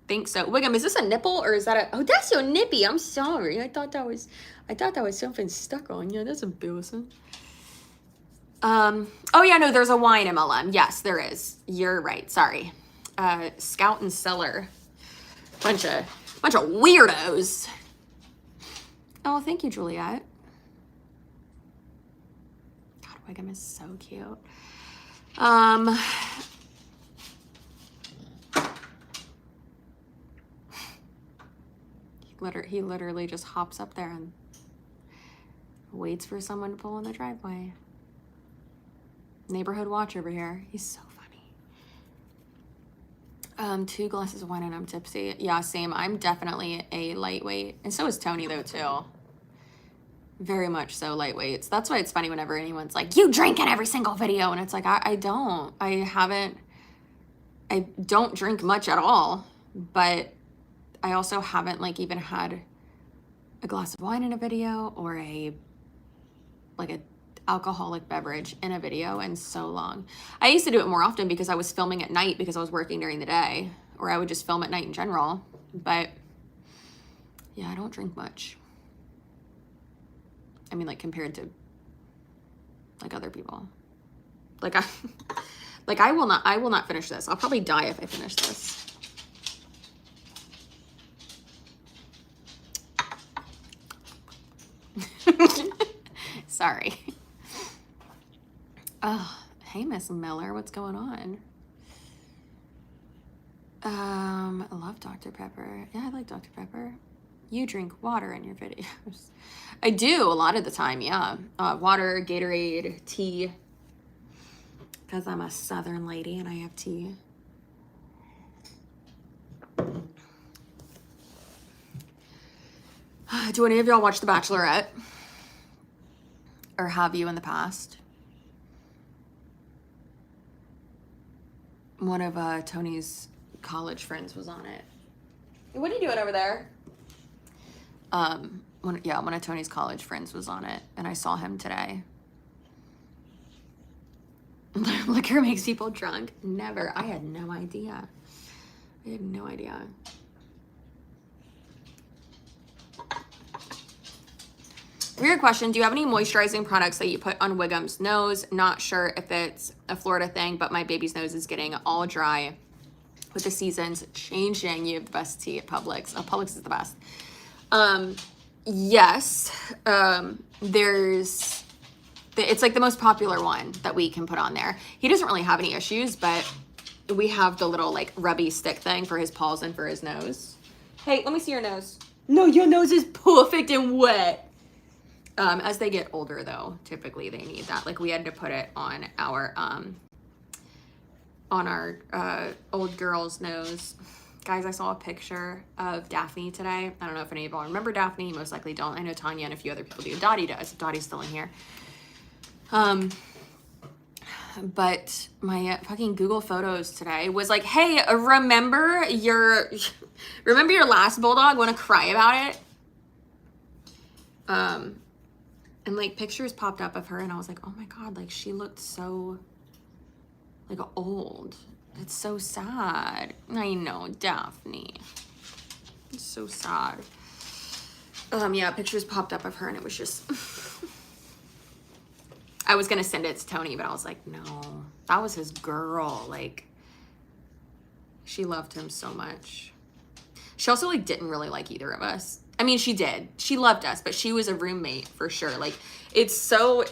think so. Wickham, is this a nipple or is that a, oh, that's your nippy. I'm sorry. I thought that was something stuck on you. That's embarrassing. Oh yeah, no, there's a wine MLM. Yes, there is. You're right. Sorry. Scout and Cellar. Bunch of weirdos. Oh, thank you, Juliet. God, Wickham is so cute. He literally just hops up there and waits for someone to pull in the driveway. Neighborhood watch over here. He's so funny. 2 glasses of wine and I'm tipsy. Yeah, same. I'm definitely a lightweight. And so is Tony though too. Very much so lightweights. That's why it's funny whenever anyone's like, you drink in every single video. And it's like, I don't. I don't drink much at all. But I also haven't like even had a glass of wine in a video or a alcoholic beverage in a video in so long. I used to do it more often because I was filming at night because I was working during the day, or I would just film at night in general. But yeah, I don't drink much. I mean, like compared to like other people. Like I will not finish this. I'll probably die if I finish this. Sorry. Oh, hey, Miss Miller, what's going on? I love Dr. Pepper. Yeah, I like Dr. Pepper. You drink water in your videos. I do a lot of the time, yeah. Water, Gatorade, tea. Because I'm a Southern lady and I have tea. Do any of y'all watch The Bachelorette? Or have you in the past? One of Tony's college friends was on it. What are you doing over there? One of Tony's college friends was on it, and I saw him today. Liquor makes people drunk? Never. I had no idea. Weird question. Do you have any moisturizing products that you put on Wigham's nose? Not sure if it's a Florida thing, but my baby's nose is getting all dry with the seasons changing. You have the best tea at Publix. Oh, Publix is the best. Yes. It's like the most popular one that we can put on there. He doesn't really have any issues, but we have the little like rubby stick thing for his paws and for his nose. Hey, let me see your nose. No, your nose is perfect and wet. As they get older though, typically they need that. Like we had to put it on our old girl's nose. Guys, I saw a picture of Daphne today. I don't know if any of y'all remember Daphne. You most likely don't. I know Tanya and a few other people do. Dottie does. Dottie's still in here. But my fucking Google Photos today was like, hey, remember your last bulldog? Want to cry about it? And like pictures popped up of her and I was like, oh my God, like she looked so like old. It's so sad. I know, Daphne. It's so sad. Yeah, pictures popped up of her and it was just I was gonna send it to Tony, but I was like, no, that was his girl. Like she loved him so much. She also like didn't really like either of us. I mean, she did. She loved us, but she was a roommate for sure. Like it's so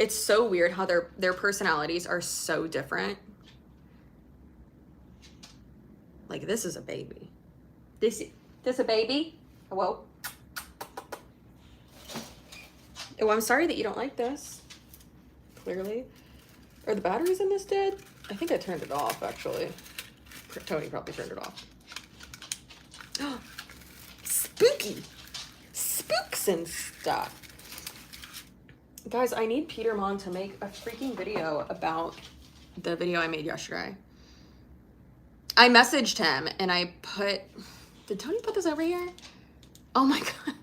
weird how their personalities are so different. Like this is a baby. This a baby? Whoa. Oh, I'm sorry that you don't like this. Clearly. Are the batteries in this dead? I think I turned it off actually. Tony probably turned it off. Spooky. Spooks and stuff. Guys, I need Peter Mon to make a freaking video about the video I made yesterday. I messaged him and I put, did Tony put this over here? Oh my God.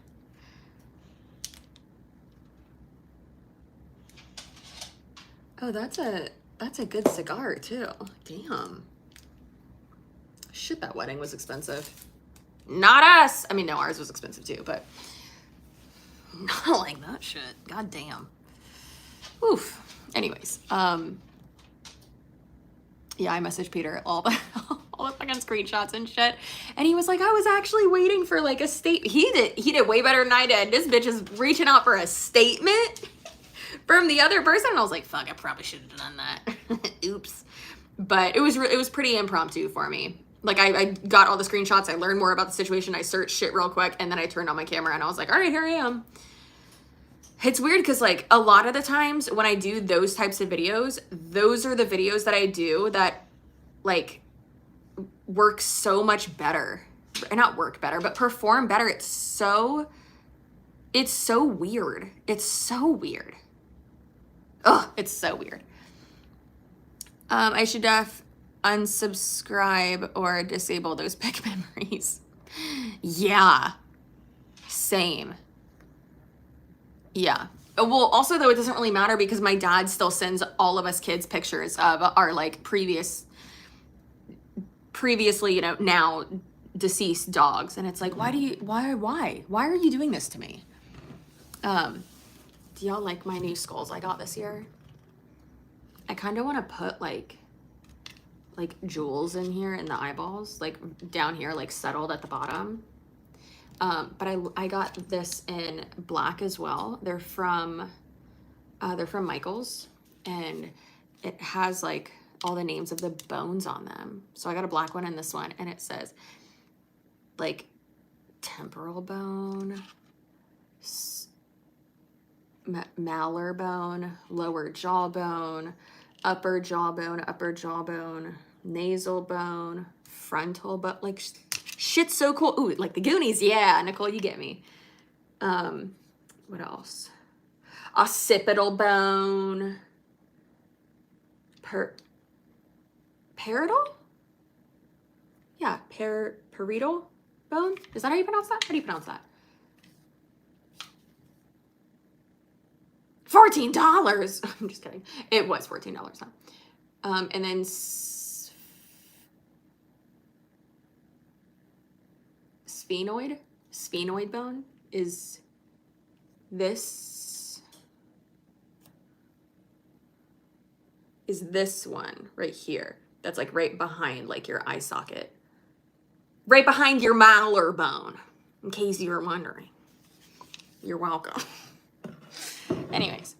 Oh, that's a good cigar too. Damn. Shit, that wedding was expensive. Not us. I mean, no, ours was expensive too, but not like that shit. God damn. Oof. Anyways, yeah, I messaged Peter all the all the fucking screenshots and shit, and he was like, I was actually waiting for like a state. He did way better than I did. This bitch is reaching out for a statement from the other person, and I was like, fuck, I probably should have done that. Oops. But it was pretty impromptu for me. Like I got all the screenshots, I learned more about the situation, I searched shit real quick, and then I turned on my camera and I was like, all right, here I am. It's weird because like a lot of the times when I do those types of videos, those are the videos that I do that like work so much better. Not work better, but perform better. It's so weird. It's so weird. Ugh, it's so weird. I should unsubscribe or disable those pic memories. Yeah, same. Yeah. Well, also though, it doesn't really matter because my dad still sends all of us kids pictures of our like previously, you know, now deceased dogs. And it's like, why are you doing this to me? Do y'all like my new skulls I got this year? I kind of want to put like jewels in here in the eyeballs, like down here, like settled at the bottom. But I got this in black as well. They're from Michael's, and it has like all the names of the bones on them. So I got a black one and this one, and it says like temporal bone, malar bone, lower jawbone, upper jawbone, nasal bone, frontal, but like shit's so cool. Ooh, like the Goonies. Yeah, Nicole, you get me. What else? Occipital bone. Parietal? Yeah, parietal bone. Is that how you pronounce that? How do you pronounce that? $14. I'm just kidding. It was $14. Huh? And then sphenoid bone is this one right here. That's like right behind like your eye socket. Right behind your malar bone, in case you were wondering. You're welcome. Anyways,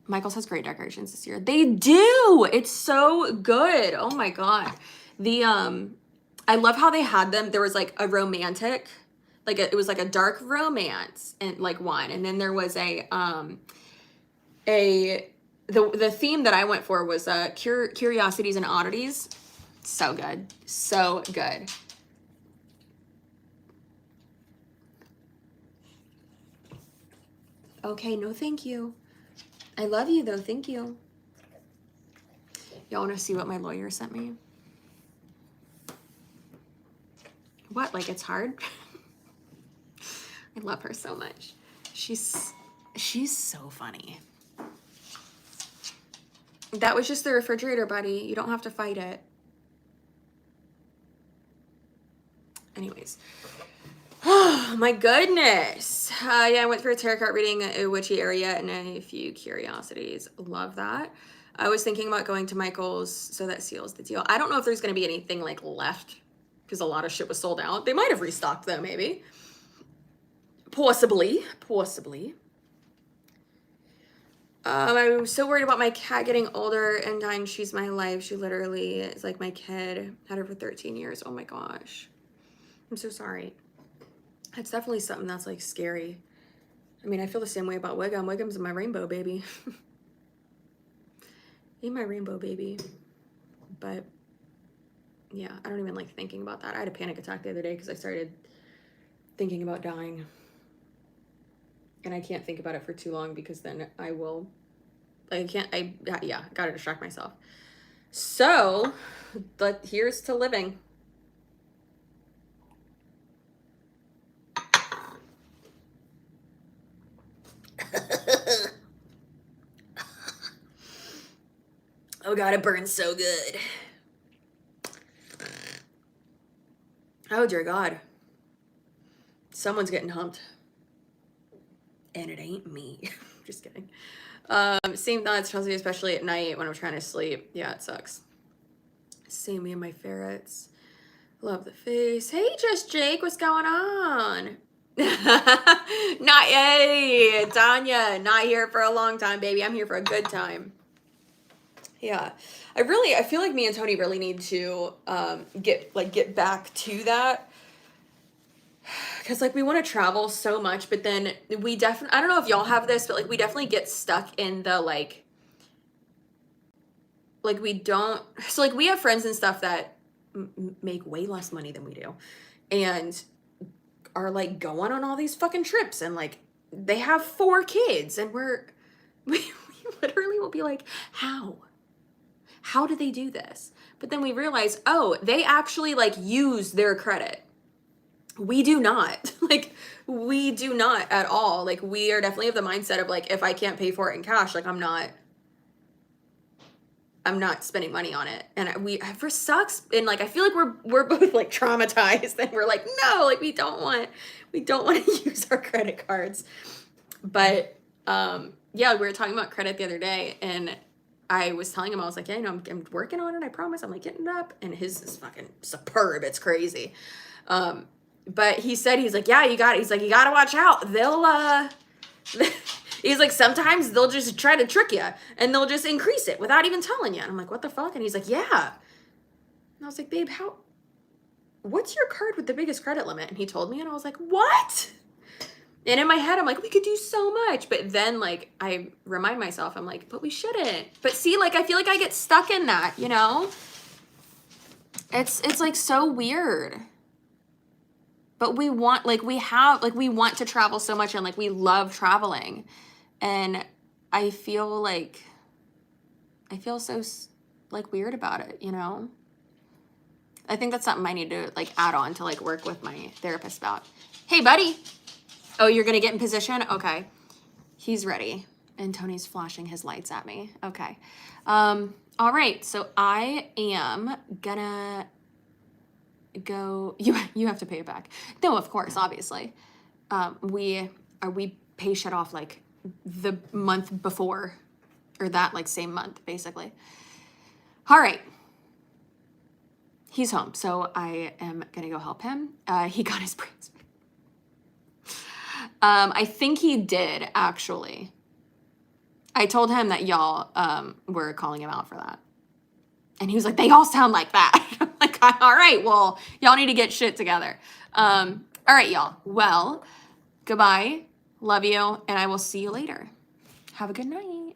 Michael's has great decorations this year. They do. It's so good. Oh my God. I love how they had them. There was like a romantic, it was like a dark romance and like one, and then there was the theme that I went for was curiosities and oddities. So good. So good. Okay, no thank you. I love you though, thank you. Y'all wanna see what my lawyer sent me? What, like it's hard? I love her so much. She's so funny. That was just the refrigerator, buddy. You don't have to fight it. Anyways. Oh my goodness. Yeah, I went for a tarot card reading, a witchy area, and a few curiosities. Love that. I was thinking about going to Michael's, so that seals the deal. I don't know if there's going to be anything like left because a lot of shit was sold out. They might have restocked though, maybe. Possibly. I'm so worried about my cat getting older and dying. She's my life. She literally is like my kid. Had her for 13 years. Oh my gosh. I'm so sorry. It's definitely something that's like scary. I mean, I feel the same way about Wiggum. Wiggum's my rainbow baby. He's my rainbow baby. But yeah, I don't even like thinking about that. I had a panic attack the other day because I started thinking about dying. And I can't think about it for too long because then I will, gotta distract myself. So, but here's to living. Oh God, it burns so good. Oh dear God. Someone's getting humped. And it ain't me. Just kidding. Same thoughts, Chelsea, especially at night when I'm trying to sleep. Yeah, it sucks. Same me and my ferrets. Love the face. Hey, Just Jake, what's going on? Not yet, Tanya. Not here for a long time, baby. I'm here for a good time. Yeah, I feel like me and Tony really need to get back to that, because like we want to travel so much, but then we definitely, I don't know if y'all have this, but like we definitely get stuck in the like we don't, so like we have friends and stuff that make way less money than we do, and are like going on all these fucking trips, and like they have 4 kids, and we literally will be like, how do they do this? But then we realize, oh, they actually like use their credit. We do not. Like, we do not at all. Like, we are definitely of the mindset of like, if I can't pay for it in cash, like I'm not spending money on it. And for sucks, and like I feel like we're both like traumatized, and we're like, no, like we don't want to use our credit cards. But yeah, we were talking about credit the other day, and I was telling him, I was like, yeah, you know, I'm working on it, I promise. I'm like getting it up, and his is fucking superb. It's crazy. But he said, he's like, yeah, you got it. He's like, you got to watch out. They'll, he's like, sometimes they'll just try to trick you, and they'll just increase it without even telling you. And I'm like, what the fuck? And he's like, yeah. And I was like, babe, what's your card with the biggest credit limit? And he told me, and I was like, what? And in my head, I'm like, we could do so much. But then like, I remind myself, I'm like, but we shouldn't. But see, like, I feel like I get stuck in that, you know? It's like so weird. But we want, like, we want to travel so much, and like we love traveling, and I feel so like weird about it, you know? I think that's something I need to like add on to like work with my therapist about. Hey, buddy. Oh, you're gonna get in position? Okay. He's ready. And Tony's flashing his lights at me. Okay. All right. So I am gonna go. You have to pay it back. No, of course, obviously. We pay shit off like the month before, or that like same month, basically. All right. He's home, so I am gonna go help him. He got his brains. I think he did, actually. I told him that y'all were calling him out for that. And he was like, they all sound like that. I'm like, all right, well, y'all need to get shit together. All right, y'all. Well, goodbye. Love you. And I will see you later. Have a good night.